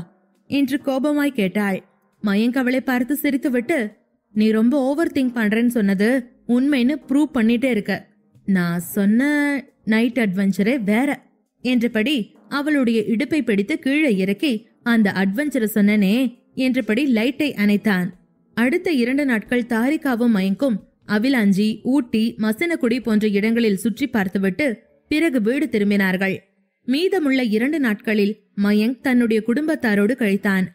என்று கோபமாய் கேட்டாள். மயங்க் அவளை பார்த்து சிரித்துவிட்டு, நீ ரொம்ப ஓவர் திங்க் பண்றேன்னு சொன்னது உண்மைன்னு ப்ரூவ் பண்ணிட்டே இருக்க. நான் சொன்ன நைட் அட்வென்ச்சரே வேற என்றபடி அவளுடைய இடுப்பை பிடித்து கீழே இறக்கி அந்த அட்வென்ச்சரை சொன்னனே என்றபடி லைட்டை அணைத்தான். அடுத்த 2 நாட்கள் தாரிகாவும் மயங்கும் அவிலாஞ்சி, ஊட்டி, மசனகுடி போன்ற இடங்களில் சுற்றி பார்த்துவிட்டு பிறகு வீடு திரும்பினார்கள். மீதமுள்ள 2 நாட்களில் மயங்க் தன்னுடைய குடும்பத்தாரோடு கழித்தான்.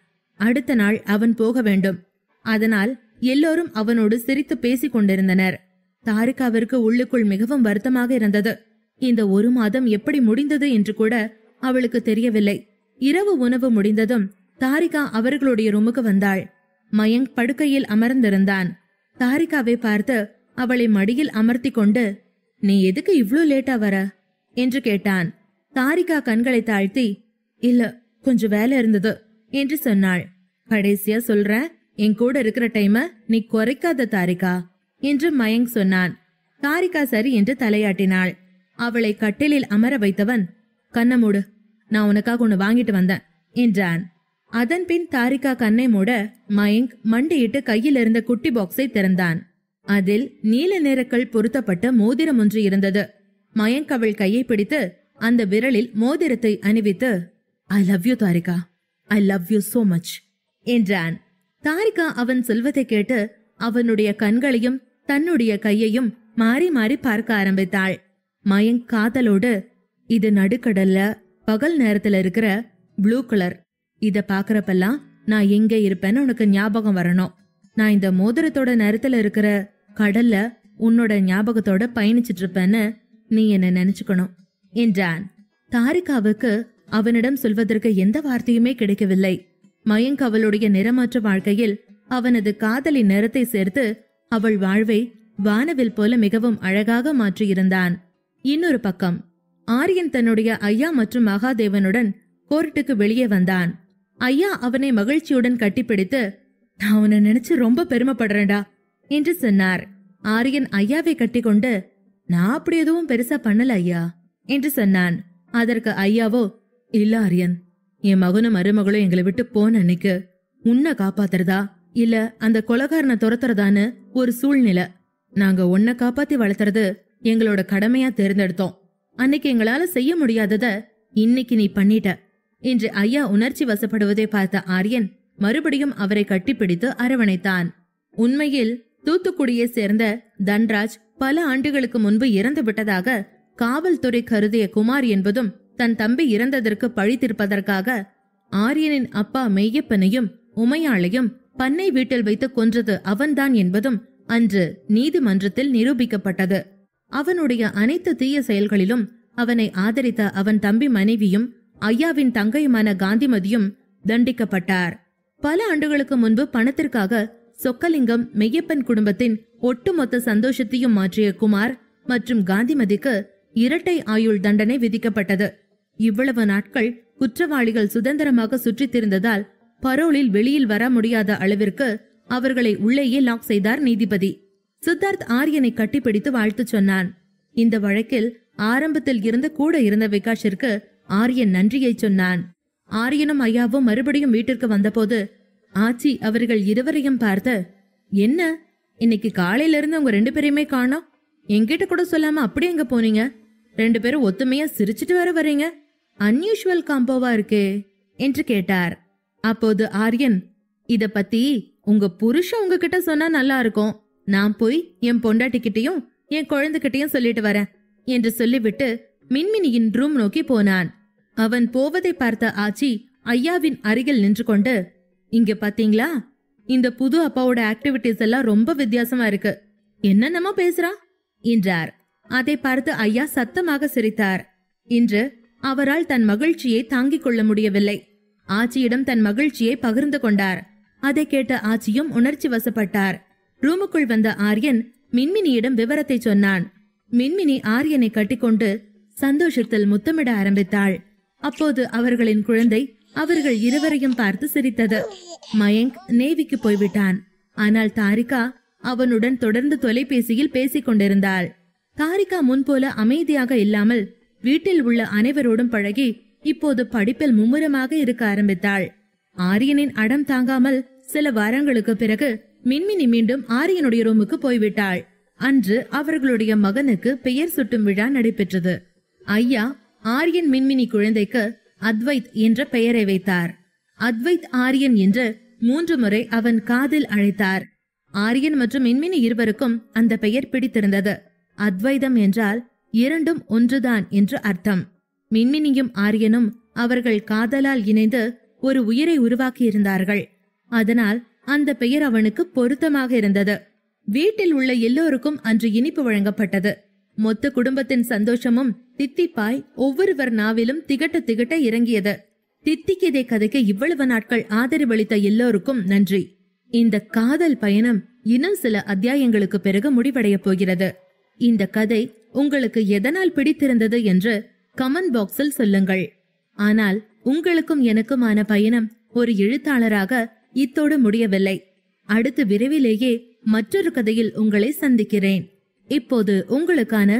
அடுத்த நாள் அவன் போக வேண்டும். அதனால் எல்லோரும் அவனோடு சிரித்து பேசிக் கொண்டிருந்தனர். தாரிகாவிற்கு உள்ளுக்குள் மிகவும் வருத்தமாக இருந்தது. இந்த 1 மாதம் எப்படி முடிந்தது என்று கூட அவளுக்கு தெரியவில்லை. இரவு உணவு முடிந்ததும் தாரிகா அவர்களுடைய ரூமுக்கு வந்தாள். மயங்க் படுக்கையில் அமர்ந்திருந்தான். தாரிகாவை பார்த்து அவளை மடியில் அமர்த்தி கொண்டு, நீ எதுக்கு இவ்ளோ லேட்டா வர என்று கேட்டான். தாரிகா கண்களை தாழ்த்தி, இல்ல கொஞ்சம் வேலை இருந்தது என்று சொன்னாள். கடைசியா சொல்றேன், என் கூட இருக்கிற டைம நீ குறைக்காத தாரிகா என்று மயங்க் சொன்னான். தாரிகா சரி என்று தலையாட்டினாள். அவளை கட்டிலில் அமர வைத்தவன், கண்ண மூடு, நான் உனக்காக ஒன்னு வாங்கிட்டு வந்தேன் என்றான். அதன் பின் தாரிகா கண்ணை மூட மயங்க் மண்டியிட்டு கையில் இருந்த குட்டி பாக்ஸை திறந்தான். அதில் நீல நிறக்கள் பொருத்தப்பட்ட மோதிரம் ஒன்று இருந்தது. மயங்க் அவள் கையை பிடித்து அந்த விரலில் மோதிரத்தை அணிவித்து, ஐ love you Tharika, I love you so much என்றான். தாரிகா அவன் சொல்வதை கேட்டு அவனுடைய கண்களையும் தன்னுடைய கையையும் மாறி மாறி பார்க்க ஆரம்பித்தாள். மயங்க் காதலோடு, இது நடுக்கடல்ல பகல் நேரத்துல இருக்கிற ப்ளூ கலர், இத பாக்குறப்பெல்லாம் நான் எங்க இருப்பேன்னு உனக்கு ஞாபகம் வரணும். நான் இந்த மோதிரத்தோட நேரத்துல இருக்கிற கடல்ல உன்னோட ஞாபகத்தோட பயணிச்சிட்டு இருப்பேன்னு நீ என்ன நினைச்சுக்கணும் என்றான். தாரிகாவுக்கு அவனிடம் சொல்வதற்கு எந்த வார்த்தையுமே கிடைக்கவில்லை. மயங்க் அவளுடைய நிறமாற்ற வாழ்க்கையில் அவனது காதலின் நிறத்தை சேர்த்து அவள் வாழ்வை வானவில் போல மிகவும் அழகாக மாற்றியிருந்தான். இன்னொரு பக்கம் ஆரியன் தன்னுடைய ஐயா மற்றும் மகாதேவனுடன் கோர்ட்டுக்கு வெளியே வந்தான். ஐயா அவனை மகிழ்ச்சியுடன் கட்டிப்பிடித்து, நான் அவனை நினைச்சு ரொம்ப பெருமைப்படுறேன்டா என்று சொன்னார். ஆரியன் ஐயாவை கட்டிக்கொண்டு, நான் அப்படி எதுவும் பெருசா பண்ணல ஐயா என்று சொன்னான். அதற்கு ஐயாவோ, இல்ல ஆரியன், என் மகனும் மருமகளும் எங்களை விட்டு போன அன்னைக்கு உன்னை காப்பாத்துறதா இல்ல அந்த கொலைகாரனை துரத்துறதான்னு ஒரு சூழ்நிலை. நாங்க உன்னை காப்பாத்தி வளர்த்துறது எங்களோட கடமையா தேர்ந்தெடுத்தோம். அன்னைக்கு எங்களால செய்ய முடியாதத இன்னைக்கு நீ பண்ணிட்ட என்று ஐயா உணர்ச்சி வசப்படுவதை பார்த்த ஆரியன் மறுபடியும் அவரை கட்டிப்பிடித்து அரவணைத்தான். உண்மையில் தூத்துக்குடியை சேர்ந்த தன்ராஜ் பல ஆண்டுகளுக்கு முன்பு இறந்து விட்டதாக காவல்துறை கருதிய குமார் என்பதும் தன் தம்பி இறந்ததற்கு பழி தீர்ப்பதற்காக ஆரியனின் அப்பா மெய்யப்பனையும் உமையாளையும் பண்ணை வீட்டில் வைத்து கொன்றது அவன்தான் என்பதும் அன்று நீதிமன்றத்தில் நிரூபிக்கப்பட்டது. அவனுடைய அனைத்து தீய செயல்களிலும் அவனை ஆதரித்த அவன் தம்பி மனைவியும் ஐயாவின் தங்கையுமான காந்திமதியும் தண்டிக்கப்பட்டார். பல ஆண்டுகளுக்கு முன்பு பணத்திற்காக சொக்கலிங்கம் மெய்யப்பன் குடும்பத்தின் ஒட்டுமொத்த சந்தோஷத்தையும் மாற்றிய குமார் மற்றும் காந்திமதிக்கு இரட்டை ஆயுள் தண்டனை விதிக்கப்பட்டது. இவ்வளவு நாட்கள் குற்றவாளிகள் சுதந்திரமாக சுற்றித் திரிந்ததால் பரோலில் வெளியில் வர முடியாத அளவிற்கு அவர்களை உள்ளேயே லாக் செய்தார் நீதிபதி. சித்தார்த் ஆரியனை கட்டிப்பிடித்து வாழ்த்து சொன்னான். இந்த வழக்கில் ஆரம்பத்தில் இருந்து கூட இருந்த விகாஷிற்கு ஆரியன் நன்றியை சொன்னான். ஆரியனும் ஐயாவும் மறுபடியும் வீட்டிற்கு வந்தபோது ஆச்சி அவர்கள் இருவரையும் பார்த்து, என்ன இன்னைக்கு காலையில இருந்து உங்க 2 பேரையுமே காணோம், என்கிட்ட கூட சொல்லாம அப்படி எங்க போனீங்க? 2 பேரும் ஒத்துமையா சிரிச்சிட்டு வர வரீங்க, அன்யூஷுவல் காம்போவா இருக்கே என்று கேட்டார். அப்போது ஆரியன், இத பத்தி உங்க புருஷன் உங்ககிட்ட சொன்னா நல்லா இருக்கும், நான் போய் என் பொண்டாட்டிக்கிட்டையும் என் குழந்தைகிட்டையும் சொல்லிட்டு வரேன் என்று சொல்லிவிட்டு மின்மினியின் ரூம் நோக்கி போனான். அவன் போவதை பார்த்த ஆச்சி ஐயாவின் அருகில் நின்று கொண்டு, இங்க பாத்தீங்களா, இந்த புது அப்பாவோட ஆக்டிவிட்டிஸ் எல்லாம் ரொம்ப வித்தியாசமா இருக்கு, என்னென்னமோ பேசுறான் என்றார். அதை பார்த்து ஐயா சத்தமாக சிரித்தார். இன்று அவரால் தன் மகிழ்ச்சியை தாங்கிக் கொள்ள முடியவில்லை. ஆச்சியிடம் தன் மகிழ்ச்சியை பகிர்ந்து கொண்டார். அதை கேட்ட ஆச்சியும் உணர்ச்சி வசப்பட்டார். ரூமுக்குள் வந்த ஆரியன் மின்மினியிடம் விவரத்தை சொன்னான். மின்மினி ஆரியனை கட்டிக்கொண்டு சந்தோஷத்தில் முத்தமிட ஆரம்பித்தாள். அப்போது அவர்களின் குழந்தை அவர்கள் இருவரையும் பார்த்து சிரித்தது. மயங்க் நேவிக்கு போய்விட்டான். ஆனால் தாரிகா அவனுடன் தொடர்ந்து தொலைபேசியில் பேசிக் கொண்டிருந்தாள். தாரிகா முன்போல அமைதியாக இல்லாமல் வீட்டில் உள்ள அனைவரோடும் பழகி இப்போது படிப்பில் மும்முரமாக இருக்க ஆரம்பித்தாள். ஆரியனின் அடம் தாங்காமல் சில வாரங்களுக்கு பிறகு மின்மினி மீண்டும் ஆரியனுடைய ரூமுக்கு போய்விட்டாள். அன்று அவர்களுடைய மகனுக்கு பெயர் சுட்டும் விழா நடைபெற்றது. ஐயா ஆரியன் மின்மினி குழந்தைக்கு அத்வைத் என்ற பெயரை வைத்தார். அத்வைத் ஆரியன் என்று 3 முறை அவன் காதில் அழைத்தார். ஆரியன் மற்றும் மின்மினி இருவருக்கும் அந்த பெயர் பிடித்திருந்தது. அத்வைதம் என்றால் இரண்டும் ஒன்றுதான் என்று அர்த்தம். மின்மினியும் ஆரியனும் அவர்கள் காதலால் இணைந்து ஒரு உயிரை உருவாக்கி இருந்தார்கள். அதனால் அந்த பெயர் அவனுக்கு பொருத்தமாக இருந்தது. வீட்டில் உள்ள எல்லோருக்கும் அன்று இனிப்பு வழங்கப்பட்டது. மொத்த குடும்பத்தின் சந்தோஷமும் தித்திப்பாய் ஒவ்வொருவர் நாவிலும் திகட்ட திகட்ட இறங்கியது. தித்திக்கிதை கதைக்கு இவ்வளவு நாட்கள் ஆதரவளித்த எல்லோருக்கும் நன்றி. இந்த காதல் பயணம் இன்னும் சில அத்தியாயங்களுக்கு பிறகு முடிவடைய போகிறது. இந்த கதை உங்களுக்கு எதனால் பிடித்திருந்தது என்று கமெண்ட் பாக்ஸில் சொல்லுங்கள். ஆனால் உங்களுக்கும் எனக்குமான பயணம் ஒரு எழுத்தாளராக இத்தோடு முடியவில்லை. அடுத்து விரைவிலேயே மற்றொரு கதையில் உங்களை சந்திக்கிறேன். இப்போது உங்களுக்கான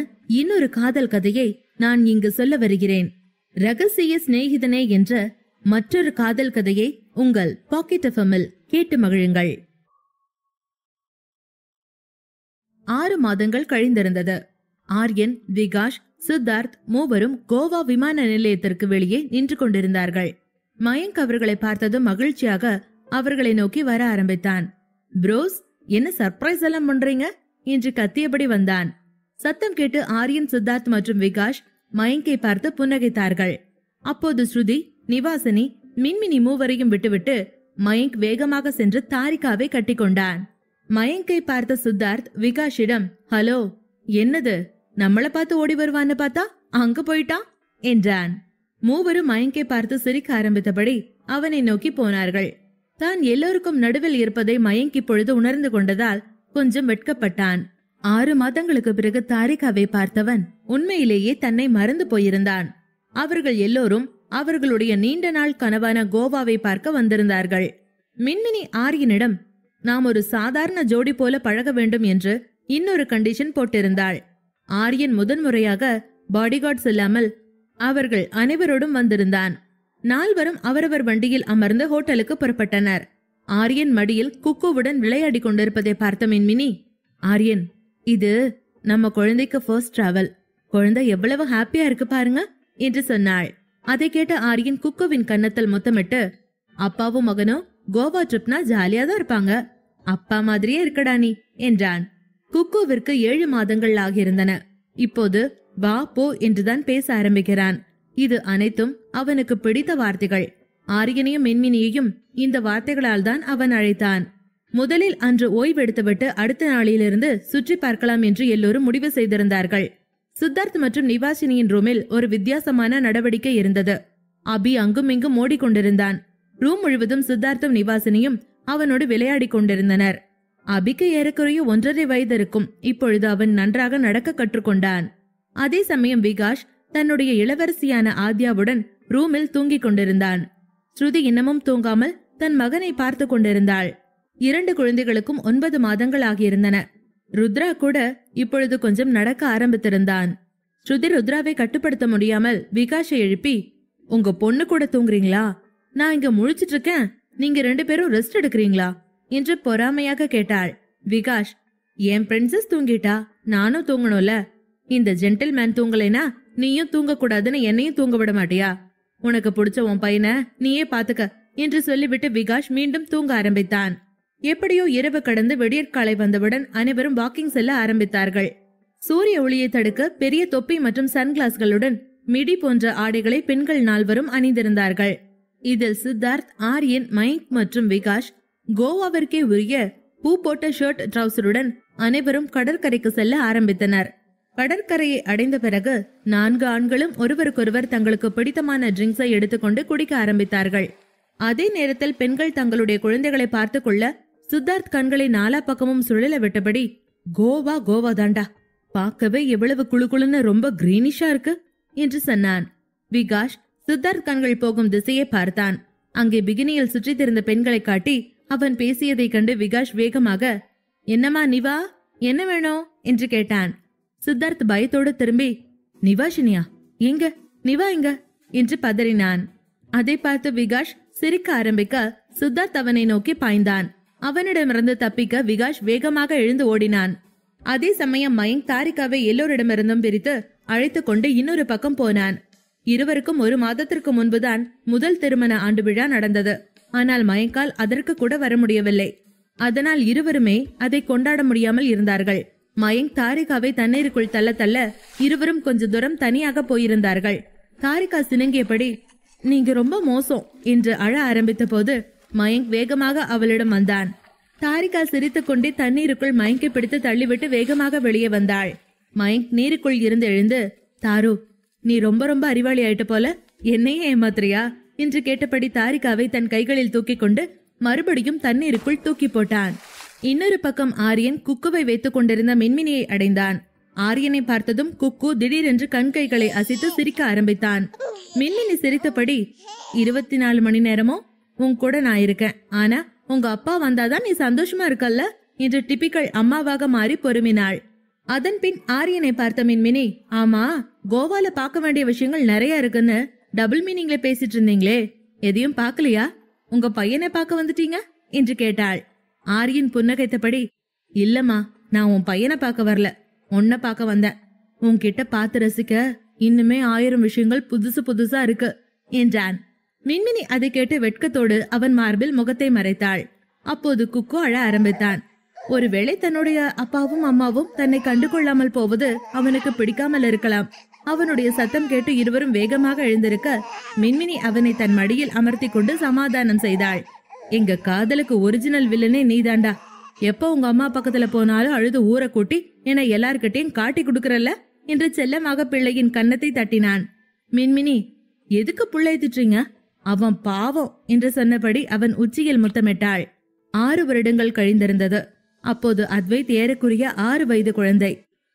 இன்னொரு காதல் கதையை நான் இங்கு சொல்ல வருகிறேன். ரகசிய சிநேகிதனே என்ற மற்றொரு காதல் கதையை உங்கள் பாக்கெட் எஃப்எம்மில் கேட்டு மகிழுங்கள். 6 மாதங்கள் கழிந்திருந்தது. ஆரியன், விகாஷ், சித்தார்த் மூவரும் கோவா விமான நிலையத்திற்கு வெளியே நின்று கொண்டிருந்தார்கள். மயங்க் அவர்களை பார்த்ததும் மகிழ்ச்சியாக அவர்களை நோக்கி வர ஆரம்பித்தான். ப்ரோஸ், என்ன சர்ப்ரைஸ் எல்லாம் பண்றீங்க என்று கத்தியபடி வந்தான். சத்தம் கேட்டு ஆரியன், சித்தார்த் மற்றும் விகாஷ் மயங்கை பார்த்து புன்னகைத்தார்கள். அப்போது ஸ்ருதி, நிவாசினி, மின்மினி மூவரையும் விட்டுவிட்டு மயங்க் வேகமாக சென்று தாரிகாவை கட்டி கொண்டான். மயங்கை பார்த்த சித்தார்த் விகாஷிடம், ஹலோ, என்னது நம்மள பார்த்து ஓடி வருவான்னு பார்த்தா அங்க போயிட்டான் என்றான். மூவரும் மயங்கை பார்த்து சிரிக்க ஆரம்பித்தபடி அவனை நோக்கி போனார்கள். தான் எல்லோருக்கும் நடுவில் இருப்பதை மயங்க் இப்பொழுது உணர்ந்து கொண்டதால் கொஞ்சம் வெட்கப்பட்டான். 6 மாதங்களுக்கு பிறகு தாரிகாவை பார்த்தவன் உண்மையிலேயே தன்னை மறந்து போயிருந்தான். அவர்கள் எல்லோரும் அவர்களுடைய நீண்ட நாள் கனவான கோவாவை பார்க்க வந்திருந்தார்கள். மின்மினி ஆரியனிடம் நாம் ஒரு சாதாரண ஜோடி போல பழக வேண்டும் என்று இன்னொரு கண்டிஷன் போட்டிருந்தாள். ஆரியன் முதன்முறையாக பாடிகார்ட்ஸ் இல்லாமல் அவர்கள் அனைவரோடும் வந்திருந்தான். நால்வரும் அவரவர் வண்டியில் அமர்ந்து ஹோட்டலுக்கு புறப்பட்டனர். ஆரியன் மடியில் குக்குவுடன் விளையாடி கொண்டிருப்பதை பார்த்த மின்மினி, ஆரியன், இது நம்ம குழந்தைக்கு ஃபர்ஸ்ட் டிராவல். குழந்தை எவ்வளவு ஹாப்பியா இருக்கு பாருங்க என்று சொன்னாள். அதை கேட்ட ஆரியன் குக்குவின் கன்னத்தில் முத்தமிட்டு, அப்பாவும் மகனும் கோவா ட்ரிப்னா ஜாலியா தான் இருப்பாங்க, அப்பா மாதிரியே இருக்கடா நீ என்றான். குக்குவிற்கு 7 மாதங்கள் ஆகியிருந்தன. இப்போது வா போ என்றுதான் பேச ஆரம்பிக்கிறான். இது அனைத்தும் அவனுக்கு பிடித்த வார்த்தைகள். ஆரியனையும் மின்மினியையும் இந்த வார்த்தைகளால் தான் அவன் அழைத்தான். முதலில் அன்று ஓய்வெடுத்துவிட்டு அடுத்த நாளிலிருந்து சுற்றி பார்க்கலாம் என்று எல்லோரும் முடிவு செய்திருந்தார்கள். சித்தார்த் மற்றும் நிவாசினியின் ரூமில் ஒரு வித்தியாசமான நடவடிக்கை இருந்தது. அபி அங்கும் இங்கும் ஓடிக்கொண்டிருந்தான். ரூம் முழுவதும் சித்தார்த்தும் நிவாசினியும் அவனோடு விளையாடி கொண்டிருந்தனர். அபிக்கு ஏறக்குறைய 1.5 வயது இருக்கும். இப்பொழுது அவன் நன்றாக நடக்க கற்றுக்கொண்டான். அதே சமயம் விகாஷ் தன்னுடைய இளவரசியான ஆத்யாவுடன் ரூமில் தூங்கிக் கொண்டிருந்தான். ஸ்ருதி இன்னமும் தூங்காமல் தன் மகனை பார்த்து கொண்டிருந்தாள். 2 குழந்தைகளுக்கும் 9 மாதங்கள் ஆகியிருந்தன. ருத்ரா கூட இப்பொழுது கொஞ்சம் நடக்க ஆரம்பித்திருந்தான். ஸ்ருதி ருத்ராவை கட்டுப்படுத்த முடியாமல் விகாஷை எழுப்பி, உங்க பொண்ணு கூட தூங்குறீங்களா? நான் இங்க முழிச்சிட்டு இருக்கேன், நீங்க 2 பேரும் ரெஸ்ட் எடுக்கிறீங்களா என்று பொறாமையாக கேட்டாள். விகாஷ், என் பிரின்சஸ் தூங்கிட்டா, நானும் தூங்கணும்ல. இந்த ஜென்டில்மேன் தூங்கலைனா நீயும் தூங்க கூடாதுன்னு என்னையும் தூங்க விட மாட்டியா? உனக்கு பிடிச்ச உன் பையனை நீயே பாத்துக்க என்று சொல்லிவிட்டு விகாஷ் மீண்டும் தூங்க ஆரம்பித்தான். எப்படியோ இரவு கடந்து விடியற்காலை வந்தவுடன் அனைவரும் வாக்கிங் செல்ல ஆரம்பித்தார்கள். சூரிய ஒளியை தடுக்க பெரிய தொப்பி மற்றும் சன்கிளாஸ்களுடன் மிடி போன்ற ஆடைகளை பெண்கள் 4 அணிந்திருந்தார்கள். இதில் சித்தார்த், ஆரியன், மயங்க் மற்றும் விகாஷ் கோவாவிற்கே உரிய பூ போட்ட ஷர்ட் ட்ரவுசருடன் அனைவரும் கடற்கரைக்கு செல்ல ஆரம்பித்தனர். கடற்கரையை அடைந்த பிறகு 4 ஆண்களும் ஒருவருக்கொருவர் தங்களுக்கு பிடித்தமான ட்ரிங்க்ஸை எடுத்துக்கொண்டு குடிக்க ஆரம்பித்தார்கள். அதே நேரத்தில் பெண்கள் தங்களுடைய குழந்தைகளை பார்த்து கொள்ள சித்தார்த் கண்களை 4 பக்கமும் சுழல விட்டபடி, கோவா கோவா தாண்டா, பார்க்கவே எவ்வளவு குளுகுளுன்னு ரொம்ப கிரீனிஷா இருக்கு என்று சொன்னான். விகாஷ் சித்தார்த் கண்கள் போகும் திசையை பார்த்தான். அங்கே பிகினியில் சுற்றித் திரிந்த பெண்களை காட்டி அவன் பேசியதை கண்டு விகாஷ் வேகமாக, என்னம்மா நிவா, என்ன வேணும் என்று கேட்டான். சித்தார்த் பயத்தோடு திரும்பி, நிவாஷினியா, எங்க நிவா எங்க என்று பதறினான். அதை பார்த்து விகாஷ் சிரிக்க ஆரம்பிக்க சித்தார்த் அவனை நோக்கி பாய்ந்தான். அவனிடமிருந்து தப்பிக்க விகாஷ் வேகமாக எழுந்து ஓடினான். அதே சமயம் மயங்க் தாரிகாவை எல்லோரிடமிருந்தும் பிரித்து அழைத்து கொண்டு இன்னொரு பக்கம் போனான். இருவருக்கும் 1 மாதத்திற்கு முன்புதான் முதல் திருமண ஆண்டு விழா நடந்தது. ஆனால் மயங்கால் அதற்கு கூட வர முடியவில்லை. அதனால் இருவருமே அதை கொண்டாட முடியாமல் இருந்தார்கள். மயங்க் தாரிகாவை தண்ணீருக்குள் தள்ள தள்ள இருவரும் கொஞ்ச தூரம் தனியாக போயிருந்தார்கள். தாரிகா சினுங்கியபடி, நீங்க ரொம்ப மோசம் என்று அழ ஆரம்பித்த போது மயங்க் வேகமாக அவளிடம் வந்தான். தாரிகா சிரித்துக் கொண்டே தண்ணீருக்குள் மயங்கை பிடித்து தள்ளிவிட்டு வேகமாக வெளியே வந்தாள். மயங்க் நீருக்குள் இருந்து எழுந்து, தாரு, நீ ரொம்ப ரொம்ப அறிவாளி ஆயிட்ட போல, என்னையே ஏமாத்திரியா என்று கேட்டபடி தாரிகாவை தன் கைகளில் தூக்கி கொண்டு மறுபடியும் தண்ணீருக்குள் தூக்கி போட்டான். இன்னொரு பக்கம் ஆரியன் குக்குவை வைத்துக் கொண்டிருந்த மின்மினியை அடைந்தான். ஆரியனை பார்த்ததும் குக்கு திடீரென்று கண் கைகளை அசைத்து சிரிக்க ஆரம்பித்தான். மின்மினி சிரித்தபடி, 24 மணி நேரமும் உன் கூட நான் இருக்கேன், ஆனா உங்க அப்பா வந்தாதான் நீ சந்தோஷமா இருக்கல்ல என்று டிபிக்கல் அம்மாவாக மாறி பொறுமினாள். அதன் பின் ஆரியனை பார்த்த மின்மினி, ஆமா, கோவால பார்க்க வேண்டிய விஷயங்கள் நிறைய இருக்குன்னு டபுள் மீனிங்ல பேசிட்டு இருந்தீங்களே, எதையும் பார்க்கலையா? உங்க பையனை பார்க்க வந்துட்டீங்க என்று கேட்டாள். ஆரியன் புன்னகைத்தபடி, இல்லம்மா, நான் உன் பையனை பார்க்க வரல, உன்னை பார்க்க வந்தேன். உன்கிட்ட பார்த்து ரசிக்க இன்னுமே 1000 விஷயங்கள் புதுசு புதுசா இருக்கு என்றான். மின்மினி அதை கேட்டு வெட்கத்தோடு அவன் மார்பில் முகத்தை மறைத்தாள். அப்போது குக்கு அழ ஆரம்பித்தான். ஒருவேளை தன்னுடைய அப்பாவும் அம்மாவும் தன்னை கண்டுகொள்ளாமல் போவது அவனுக்கு பிடிக்காமல் இருக்கலாம். அவனுடைய சத்தம் கேட்டு இருவரும் வேகமாக எழுந்திருக்க மின்மினி அவனை தன் மடியில் அமர்த்தி கொண்டு சமாதானம் செய்தாள். எங்க காதலுக்கு ஒரிஜினல் வில்லனே நீதாண்டா. எப்ப உங்க அம்மா பக்கத்துல போனாலும் அழுது ஊற கூட்டி என எல்லார்கிட்டையும் காட்டி கொடுக்கறல்ல என்று செல்லமாக பிள்ளையின் கன்னத்தை தட்டினான். மின்மினி, எதுக்கு பிள்ளை திட்டுறீங்க? அவன் பாவம் என்று சொன்னபடி அவன் உச்சியில் முத்தமிட்டாள். 6 வருடங்கள் கழிந்திருந்தது. அப்போது அத்வைத் ஏறக்குறைய 6 வயது குழந்தை.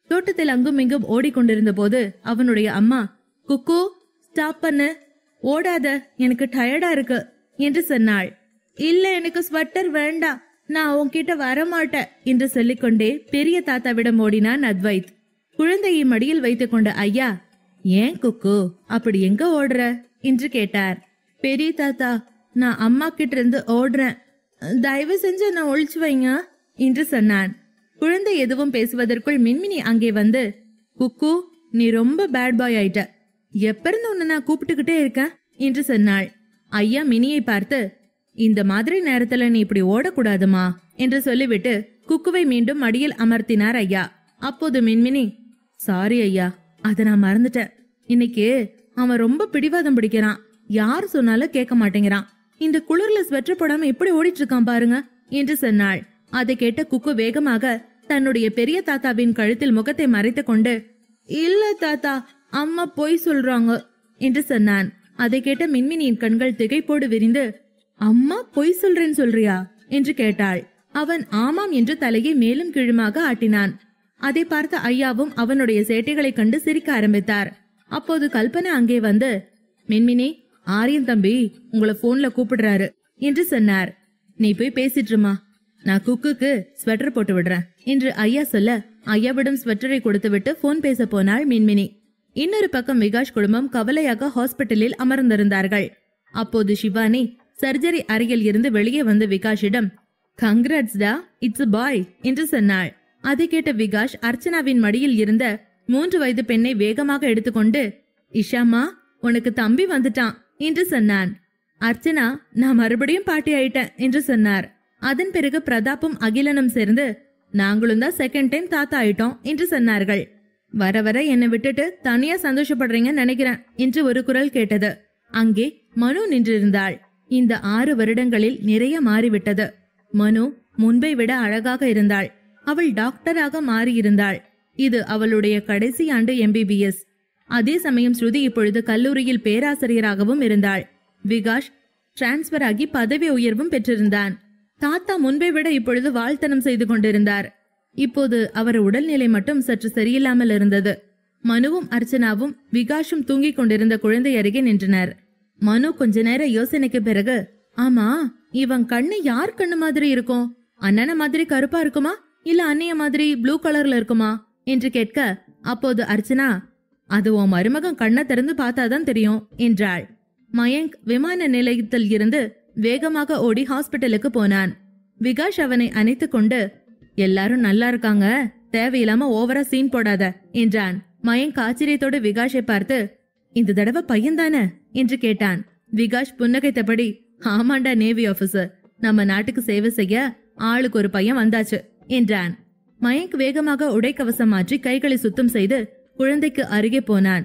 தோட்டத்தில் அங்கும் இங்கும் ஓடிக்கொண்டிருந்த போது அவனுடைய அம்மா, குக்கு ஸ்டாப் பண்ணு, ஓடாத, எனக்கு டயர்டா இருக்கு என்று சொன்னாள். இல்ல, எனக்கு ஸ்வெட்டர் வேண்டாம், நான் உன்கிட்ட வரமாட்டேன் என்று சொல்லிக்கொண்டே பெரிய தாத்தாவிடம் ஓடினான் அத்வைத். குழந்தையை மடியில் வைத்துக் கொண்ட ஐயா, ஏன் குக்கு அப்படி எங்க ஓடுற என்று கேட்டார். பெரிய தாத்தா, நான் அம்மா கிட்ட இருந்து ஓடுறேன், தயவு செஞ்சு நான் ஒழிச்சு வைங்க என்று சொன்னான். குழந்தை எதுவும் பேசுவதற்குள் மின்மினி அங்கே வந்து, குக்கு, நீ ரொம்ப பேட் பாய் ஆயிட்ட, எப்ப இருந்து உன்னை நான் கூப்பிட்டுக்கிட்டே இருக்கேன் என்று சொன்னாள். ஐயா மினியை பார்த்து, இந்த மாதிரி நேரத்துல நீ இப்படி ஓடக்கூடாதுமா என்று சொல்லிவிட்டு குக்குவை மீண்டும் மடியில் அமர்த்தினார் ஐயா. அப்போது மின்மினி, சாரி ஐயா, அத நான் மறந்துட்டேன். இன்னைக்கு அவன் ரொம்ப பிடிவாதம் பிடிக்கிறான், யார் சொன்னாலும் கேட்க மாட்டேங்கிறான். இந்த குளிர்ல ஸ்வெட்டர் போடாம எப்படி ஓடிட்டு இருக்கான் பாருங்க என்று சொன்னாள். அதை கேட்ட குக்கு வேகமாக தன்னுடைய பெரிய தாத்தாவின் கழுத்தில் முகத்தை மறைத்து கொண்டு, இல்ல தாத்தா, அம்மா பொய் சொல்றாங்க என்று சொன்னான். அதை கேட்ட மின்மினியின் கண்கள் திகைப்போடு விரிந்து, அம்மா பொய் சொல்றேன்னு சொல்றியா என்று கேட்டாள். அவன் ஆமாம் என்று தலையை மேலும் கீழுமாக ஆட்டினான். அதை பார்த்த ஐயாவும் அவனுடைய சேட்டைகளை கண்டு சிரிக்க ஆரம்பித்தார். அப்போது கல்பனா அங்கே வந்து, மின்மினி, ஆரியன் தம்பி உங்களை போன்ல கூப்பிடுறாரு என்று சொன்னார். நீ போய் பேசிட்டுமா, நான் குக்குக்கு ஸ்வெட்டர் போட்டு விடுறேன் என்று ஐயா சொல்ல ஐயாவிடம் ஸ்வெட்டரை கொடுத்துவிட்டு போன் பேச போனாள் மின்மினி. இன்னொரு பக்கம் விகாஷ் குடும்பம் கவலையாக ஹாஸ்பிட்டலில் அமர்ந்திருந்தார்கள். அப்போது சிவானி சர்ஜரி அறையில் இருந்து வெளியே வந்து விகாஷிடம், கங்க்ராட்ஸ் டா, இட்ஸ் பாய் என்று சொன்னாள். அதை கேட்ட விகாஷ் அர்ச்சனாவின் மடியில் இருந்த 3 வயது பெண்ணை வேகமாக எடுத்துக்கொண்டு, இஷாமா, உனக்கு தம்பி வந்துட்டான் என்று சொன்னான். அர்ச்சனா, நான் மறுபடியும் பாட்டி ஆயிட்டேன் என்று சொன்னார். அதன் பிறகு பிரதாப்பும் அகிலனும் சேர்ந்து, நாங்களும் தான் செகண்ட் டைம் தாத்தா ஆயிட்டோம் என்று சொன்னார்கள். வர வர என்னை விட்டுட்டு தனியா சந்தோஷப்படுறீங்கன்னு நினைக்கிறேன் என்று ஒரு குரல் கேட்டது. அங்கே மனு நின்றிருந்தாள். இந்த 6 வருடங்களில் நிறைய மாறிவிட்டது. மனு முன்பை விட அழகாக இருந்தாள். அவள் டாக்டராக மாறியிருந்தாள். இது அவளுடைய கடைசி ஆண்டு MBBS. அதே சமயம் ஸ்ருதி இப்பொழுது கல்லூரியில் பேராசிரியராகவும் இருந்தாள். விகாஷ் டிரான்ஸ்பர் ஆகி பதவி உயர்வும் பெற்றிருந்தான். தாத்தா முன்பை விட இப்பொழுது வாழ்த்தனம் செய்து கொண்டிருந்தார். இப்போது அவர் உடல்நிலை மட்டும் சற்று சரியில்லாமல் இருந்தது. மனுவும் அர்ச்சனாவும் விகாஷும் தூங்கிக் கொண்டிருந்த குழந்தை அருகே நின்றனர். மனு கொஞ்ச நேர யோசனைக்கு பிறகு, ஆமா, இவன் கண்ணு யார் கண்ணு மாதிரி இருக்கும்? அண்ணன மாதிரி கருப்பா இருக்குமா, இல்ல அண்ணிய மாதிரி ப்ளூ கலர்ல இருக்குமா என்று கேட்க, அப்போது அர்ச்சனா, அது உன் மருமகன் கண்ணை திறந்து பார்த்தாதான் தெரியும் என்றாள். மயங்க் விமான நிலையத்தில் இருந்து வேகமாக ஓடி ஹாஸ்பிட்டலுக்கு போனான். விகாஷ் அவனை அணைத்துக் கொண்டு, எல்லாரும் நல்லா இருக்காங்க, தேவையில்லாம ஓவரா சீன் போடாத என்றான். மயங்க் ஆச்சரியத்தோடு விகாஷை பார்த்து, இந்த தடவை பையன்தானே என்று கேட்டான். விகாஷ் புன்னகைத்தபடி, ஆமாண்டா நேவி ஆபீசர், நம்ம நாட்டுக்கு சேவை செய்ய ஆளுக்கு ஒரு பையன் வந்தாச்சு என்றான். மயங்க் வேகமாக உடைக்கவசம் மாற்றி கைகளை சுத்தம் செய்து குழந்தைக்கு அருகே போனான்.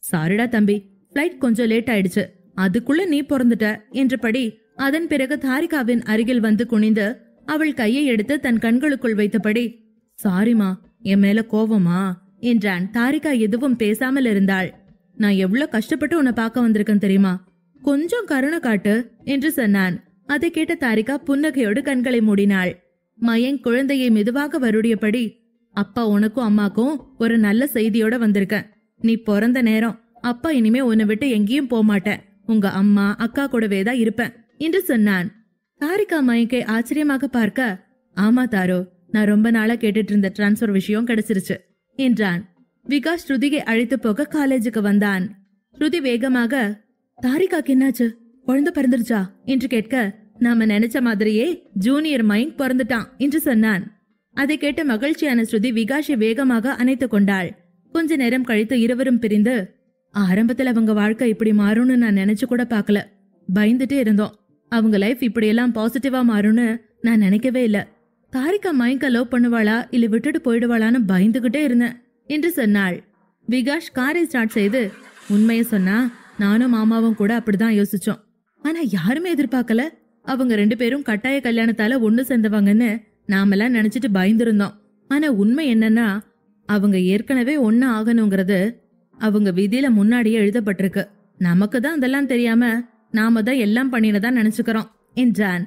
சாரிடா தம்பி, பிளைட் கொஞ்சம் லேட் ஆயிடுச்சு, அதுக்குள்ள நீ பிறந்துட்ட என்றபடி அதன் பிறகு தாரிகாவின் அருகில் வந்து குனிந்து அவள் கையை எடுத்து தன் கண்களுக்குள் வைத்தபடி, சாரிமா, என் மேல கோவமா என்றான். தாரிகா எதுவும் பேசாமல் இருந்தாள். நான் எவ்வளவு கஷ்டப்பட்டு உன்னை பார்க்க வந்திருக்கேன் தெரியுமா, கொஞ்சம் கருணை காட்டு என்று சொன்னான். அதை கேட்ட தாரிகா புன்னகையோடு கண்களை மூடினாள். மயங்க் குழந்தையை மெதுவாக வருடியபடி, அப்பா உனக்கும் அம்மாக்கும் ஒரு நல்ல செய்தியோட வந்திருக்கேன். நீ பிறந்த நேரம் அப்பா இனிமே உன்னை விட்டு எங்கேயும் போமாட்டேன், உங்க அம்மா அக்கா கூடவே தான் இருப்பேன் என்று சொன்னான். தாரிகா மயங்கை ஆச்சரியமாக பார்க்க, ஆமா தாரோ, நான் ரொம்ப நாளா கேட்டுட்டு இருந்த டிரான்ஸ்பர் விஷயம் கிடைச்சிருச்சு என்றான். விகாஷ் ஸ்ருதியை அழைத்து போக காலேஜுக்கு வந்தான். ஸ்ருதி வேகமாக, தாரிகாக்கு என்னாச்சு, குழந்தை பிறந்துருச்சா என்று கேட்க, நாம நினைச்ச மாதிரியே ஜூனியர் மயங்க் பிறந்துட்டான் என்று சொன்னான். அதை கேட்ட மகிழ்ச்சியான ஸ்ருதி விகாஷை வேகமாக அணைத்துக் கொண்டாள். கொஞ்ச நேரம் கழித்து இருவரும் பிரிந்து, ஆரம்பத்துல அவங்க வாழ்க்கை இப்படி மாறும்னு நான் நினைச்சு கூட பாக்கல, பயந்துட்டே இருந்தோம். அவங்க லைஃப் இப்படியெல்லாம் பாசிட்டிவா மாறும்னு நான் நினைக்கவே இல்ல. தாரிகா மயங்க லவ் பண்ணுவாளா இல்ல விட்டுட்டு போயிடுவாளான்னு பயந்துகிட்டே இருந்தேன் என்று சொன்னாள். விகாஷ் காரை ஸ்டார்ட் செய்து, உண்மைய சொன்னா நானும் மாமாவும் கூட அப்படிதான் யோசிச்சோம். ஆனா யாருமே எதிர்பார்க்கல அவங்க 2 பேரும் கட்டாய கல்யாணத்தால ஒண்ணு சேர்ந்தவாங்கன்னு நாமெல்லாம் நினைச்சிட்டு பயந்துருந்தோம். ஆனா உண்மை என்னன்னா, அவங்க ஏற்கனவே ஒண்ணு ஆகணுங்கிறது அவங்க விதியில முன்னாடியே எழுதப்பட்டிருக்கு. நமக்கு தான் அதெல்லாம் தெரியாம நாம தான் எல்லாம் பண்ணினதா நினைச்சுக்கிறோம் என்றான்.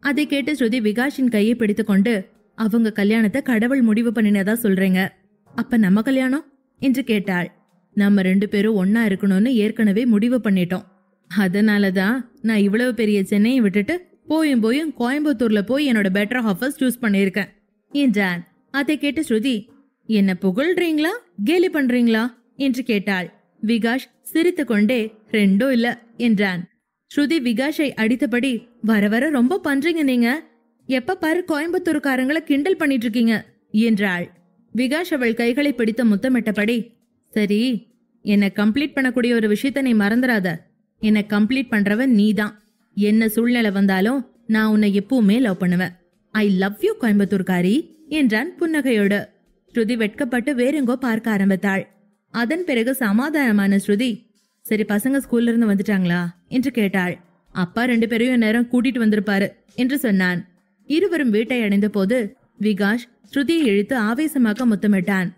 அதை கேட்டு ஸ்ருதி விகாஷின் கையை பிடித்து கொண்டு, அவங்க கல்யாணத்தை கடவுள் முடிவு பண்ணினதா சொல்றீங்க, அப்ப நம்ம கல்யாணம் என்று கேட்டாள். நம்ம 2 பேரும் ஒன்னா இருக்கணும்னு ஏற்கனவே முடிவு பண்ணிட்டோம். அதனாலதான் நான் இவ்வளவு பெரிய சென்னையை விட்டுட்டு போயும் கோயம்புத்தூர்ல போய் என்னோட பெட்டர் ஆஃபர்ஸ் சூஸ் பண்ணிருக்கேன் என்றான். அதை கேட்டு ஸ்ருதி, என்ன புகழ்றீங்களா கேலி பண்றீங்களா என்று கேட்டாள். விகாஷ் சிரித்து கொண்டே, ரெண்டும் இல்ல என்றான். ஸ்ருதி விகாஷை அடித்தபடி, வர வர ரொம்ப பண்றீங்க நீங்க, எப்ப பாரு கோயம்புத்தூர்காரங்களை கிண்டல் பண்ணிட்டு இருக்கீங்க என்றாள். விகாஷ் அவள் கைகளை பிடித்த முத்தமிட்டபடி, சரி, என்ன கம்ப்ளீட் பண்ணக்கூடிய ஒரு விஷயத்த நீ மறந்துடாத, என்ன கம்ப்ளீட் பண்றவன் நீதான். என்ன சூழ்நிலை வந்தாலும் நான் உன்னை எப்பவுமே லவ் பண்ணுவேன். ஐ லவ் யூ கோயம்புத்தூர்காரி என்றான் புன்னகையோடு. ஸ்ருதி வெட்கப்பட்டு வேறெங்கோ பார்க்க ஆரம்பித்தாள். அதன் பிறகு சமாதானமான ஸ்ருதி, சரி பசங்க ஸ்கூல்ல இருந்து வந்துட்டாங்களா என்று கேட்டாள். அப்பா 2 பேரையும் நேரம் கூட்டிட்டு வந்திருப்பாரு என்று சொன்னான். இருவரும் வீட்டை அடைந்த போது விகாஷ் ஸ்ருதியை இழுத்து ஆவேசமாக முத்தமிட்டான்.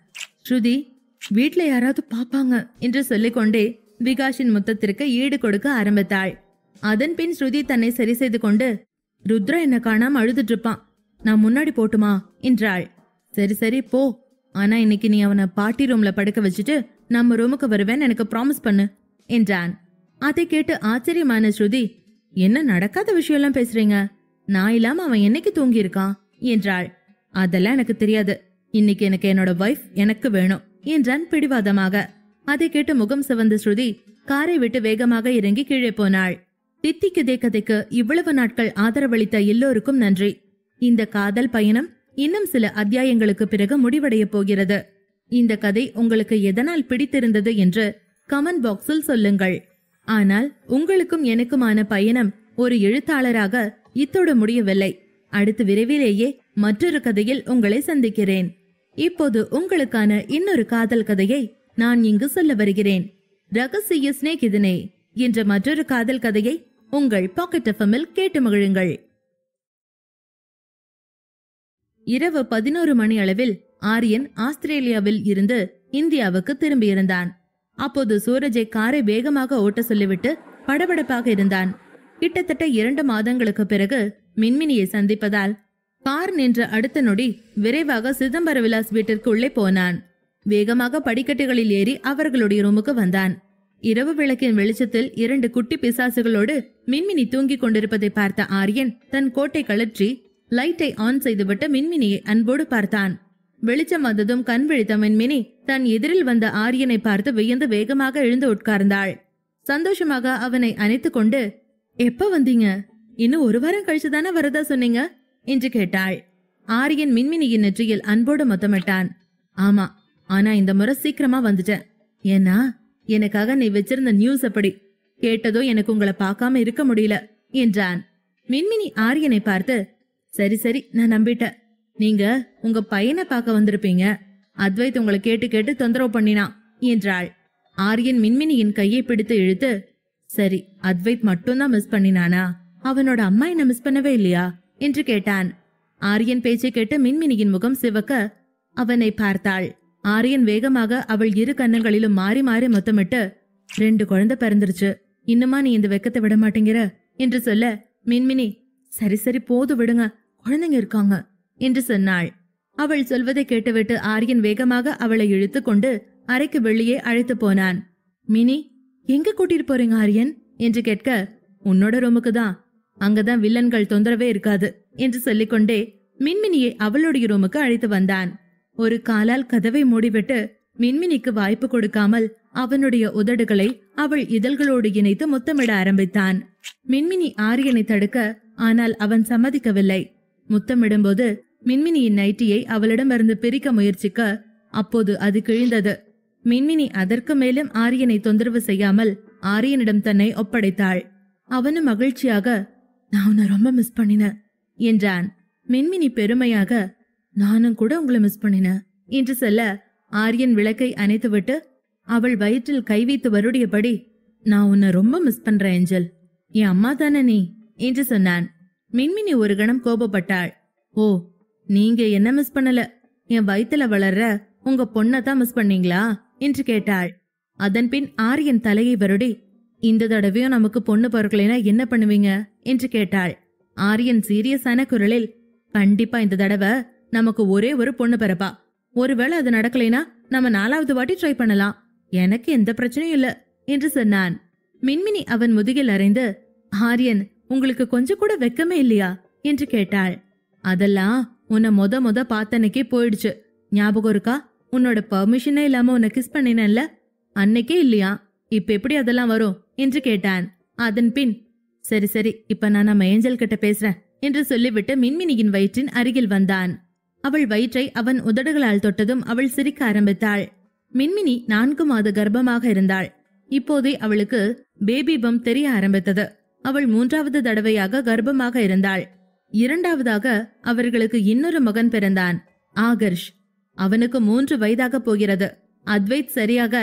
ஸ்ருதி, வீட்ல யாராவது பாப்பாங்க என்று சொல்லிக்கொண்டே விகாஷின் முத்தத்திற்கு ஈடு கொடுக்க ஆரம்பித்தாள். அதன் பின் ஸ்ருதி தன்னை சரி செய்து கொண்டு, ருத்ரா என்ன காணாம அழுதுட்டு இருப்பான், நான் முன்னாடி போட்டுமா என்றாள். சரி சரி போ, ஆனா இன்னைக்கு நீ அவனை பார்ட்டி ரூம்ல படுக்க வச்சுட்டு நம்ம ரூமுக்கு வருவேன்னு எனக்கு ப்ராமிஸ் பண்ணு என்றான். அதை கேட்டு ஆச்சரியமான ஸ்ருதி, என்ன நடக்காத விஷயம் எல்லாம் பேசுறீங்க, நான் இல்லாம அவன் என்னைக்கு தூங்கி இருக்கான் என்றாள். அதெல்லாம் எனக்கு தெரியாது, இன்னைக்கு எனக்கு என்னோட வைஃப் எனக்கு வேணும் என்றான் பிடிவாதமாக. அதை கேட்டு முகம் சிவந்த ஸ்ருதி காரை விட்டு வேகமாக இறங்கி கீழே போனாள். தித்திக்குதே கதைக்கு இவ்வளவு நாட்கள் ஆதரவளித்த எல்லோருக்கும் நன்றி. இந்த காதல் பயணம் இன்னும் சில அத்தியாயங்களுக்கு பிறகு முடிவடைய போகிறது. இந்த கதை உங்களுக்கு எதனால் பிடித்திருந்தது என்று கமெண்ட் பாக்ஸில் சொல்லுங்கள். ஆனால் உங்களுக்கும் எனக்குமான பயணம் ஒரு எழுத்தாளராக இத்தோடு முடியவில்லை. அடுத்து விரைவிலேயே மற்றொரு கதையில் உங்களை சந்திக்கிறேன். இப்போது உங்களுக்கான இன்னொரு காதல் கதையை நான் இங்கு சொல்ல வருகிறேன். ரகசிய சிநேகிதனே என்ற மற்றொரு காதல் கதையை உங்கள் பாக்கெட் எஃப்எம்மில் கேட்டு மகிழுங்கள். இரவு 11 மணி அளவில் ஆரியன் ஆஸ்திரேலியாவில் இருந்து இந்தியாவுக்கு திரும்பியிருந்தான். அப்போது சூரஜை காரை வேகமாக ஓட்ட சொல்லிவிட்டு படபடப்பாக இருந்தான். கிட்டத்தட்ட 2 மாதங்களுக்கு பிறகு மின்மினியை சந்திப்பதால் கார் நின்ற அடுத்த நொடி விரைவாக சிதம்பர விலாஸ் வீட்டிற்கு உள்ளே போனான். வேகமாக படிக்கட்டுகளில் ஏறி அவர்களுடைய ரூமுக்கு வந்தான். இரவு விளக்கின் வெளிச்சத்தில் 2 குட்டி பிசாசுகளோடு மின்மினி தூங்கிக் கொண்டிருப்பதை பார்த்த ஆரியன் தன் கோட்டை கழற்றி லைட்டை ஆன் செய்துவிட்டு மின்மினியை அன்போடு பார்த்தான். வெளிச்சம் வந்ததும் கண் விழித்த மின்மினி தன் எதிரில் வந்த ஆரியனை பார்த்து வியந்து வேகமாக எழுந்து உட்கார்ந்தாள். சந்தோஷமாக அவனை அணைத்து கொண்டு, எப்ப வந்தீங்க? இன்னும் 1 வாரம் கழிச்சுதானே வரதா சொன்னீங்க என்று கேட்டாள். ஆரியன் மின்மினியின் நெற்றியில் அன்போடு முத்தமிட்டான். ஆமா, ஆனா இந்த முறை சீக்கிரமா வந்துட்டேன். ஏன்னா எனக்காக நீ வச்சிருந்த நியூஸ் அப்படி கேட்டதோ எனக்கு உங்களை பார்க்காம இருக்க முடியல என்றான். மின்மினி ஆரியனை பார்த்து, சரி சரி, நான் நம்பிட்டேன். நீங்க உங்க பையனை பார்க்க வந்திருப்பீங்க. அத்வைத் உங்களை கேட்டு கேட்டு தொந்தரவு பண்ணினான் என்றாள். ஆரியன் மின்மினியின் கையை பிடித்து இழுத்து, சரி, அத்வைத் மட்டும்தான் மிஸ் பண்ணினானா? அவனோட அம்மா என்ன மிஸ் பண்ணவே இல்லையா என்று கேட்டான். ஆரியன் பேச்சை கேட்டு மின்மினியின் முகம் சிவக்க அவனை பார்த்தாள். ஆரியன் வேகமாக அவள் 2 கன்னங்களிலும் மாறி மாறி முத்தமிட்டு, 2 குழந்தை பிறந்துருச்சு, இன்னுமா நீ இந்த வெக்கத்தை விட மாட்டேங்கிற என்று சொல்ல, மின்மினி சரி சரி போது விடுங்க, குழந்தைங்க இருக்காங்க என்று சொன்னாள். அவள் சொல்வதை கேட்டுவிட்டு ஆரியன் வேகமாக அவளை இழுத்து கொண்டு அறைக்கு வெளியே அழைத்து போனான். மினி, எங்க கூட்டிட்டு போறீங்க ஆரியன் என்று கேட்க, உன்னோட ரூமுக்கு தான், அங்கதான் வில்லன்கள் தொந்தரவே இருக்காது என்று சொல்லிக்கொண்டே மின்மினியை அவளுடைய ரூமுக்கு அழைத்து வந்தான். ஒரு காலால் கதவை மூடிவிட்டு மின்மினிக்கு வாய்ப்பு கொடுக்காமல் அவனுடைய உதடுகளை அவள் இதழ்களோடு இணைத்து முத்தமிட ஆரம்பித்தான். மின்மினி ஆரியனை தடுக்க, ஆனால் அவன் சம்மதிக்கவில்லை. முத்தமிடும்போது மின்மினியின் நைட்டியை அவளிடமிருந்து பிரிக்க முயற்சிக்க, அப்போது அது கிழிந்தது. மின்மினி அதற்கு மேலும் ஆரியனை தொந்தரவு செய்யாமல் ஆரியனிடம் தன்னை ஒப்படைத்தாள். அவனும் மகிழ்ச்சியாக, நான் உன்னை ரொம்ப மிஸ் பண்ணினேன் என்றான். மின்மினி பெருமையாக, நானும் கூட உங்களை மிஸ் பண்ணினேன் என்று சொல்ல, ஆரியன் விளக்கை அணைத்துவிட்டு அவள் வயிற்றில் கை வைத்து வருடியபடி, நான் உன்னை ரொம்ப மிஸ் பண்றேன் ஏஞ்சல், என் அம்மா தானே நீ என்று சொன்னான். மின்மினி ஒரு கணம் கோபப்பட்டாள். ஓ, நீங்க என்ன மிஸ் பண்ணல, என் வயித்துல வளர்ற உங்க பொண்ணதான் மிஸ் பண்ணீங்களா என்று கேட்டாள். அதன்பின் ஆரியன் தலையை வருடி, இந்த தடவையும் நமக்கு பொண்ணு பிறக்கலைனா என்ன பண்ணுவீங்க என்று கேட்டாள். ஆரியன் சீரியஸான குரலில், கண்டிப்பா இந்த தடவை நமக்கு ஒரே ஒரு பொண்ணு பிறப்பா. ஒருவேளை அது நடக்கலைனா நம்ம 4வது வாட்டி ட்ரை பண்ணலாம், எனக்கு எந்த பிரச்சனையும் இல்ல என்று சொன்னான். மின்மினி அவன் முதுகில் அறைந்து, ஆரியன், உங்களுக்கு கொஞ்சம் கூட வெக்கமே இல்லையா என்று கேட்டாள். அதெல்லாம் உன்னை முத பார்த்தன்னைக்கே போயிடுச்சு, ஞாபகம் இருக்கா? உன்னோட பர்மிஷனே இல்லாம உன்னை கிஸ் பண்ணினேன்ல, அன்னைக்கே இல்லையா? இப்ப எப்படி அதெல்லாம் வரும் என்று கேட்டான். அதன் பின், சரி சரி, இப்ப நான் நம்ம ஏஞ்சல் கிட்ட பேசுறேன் என்று சொல்லிவிட்டு மின்மினியின் வயிற்றின் அருகில் வந்தான். அவள் வயிற்றை அவன் உதடுகளால் தொட்டதும் அவள் சிரிக்க ஆரம்பித்தாள். மின்மினி 4 மாத கர்ப்பமாக இருந்தாள். இப்போதே அவளுக்கு பேபி பம் தெரிய ஆரம்பித்தது. அவள் 3வது தடவையாக கர்ப்பமாக இருந்தாள். 2வதாக அவர்களுக்கு இன்னொரு மகன் பிறந்தான், ஆகர்ஷ். அவனுக்கு 3 வயதாக போகிறது. அத்வைத் சரியாக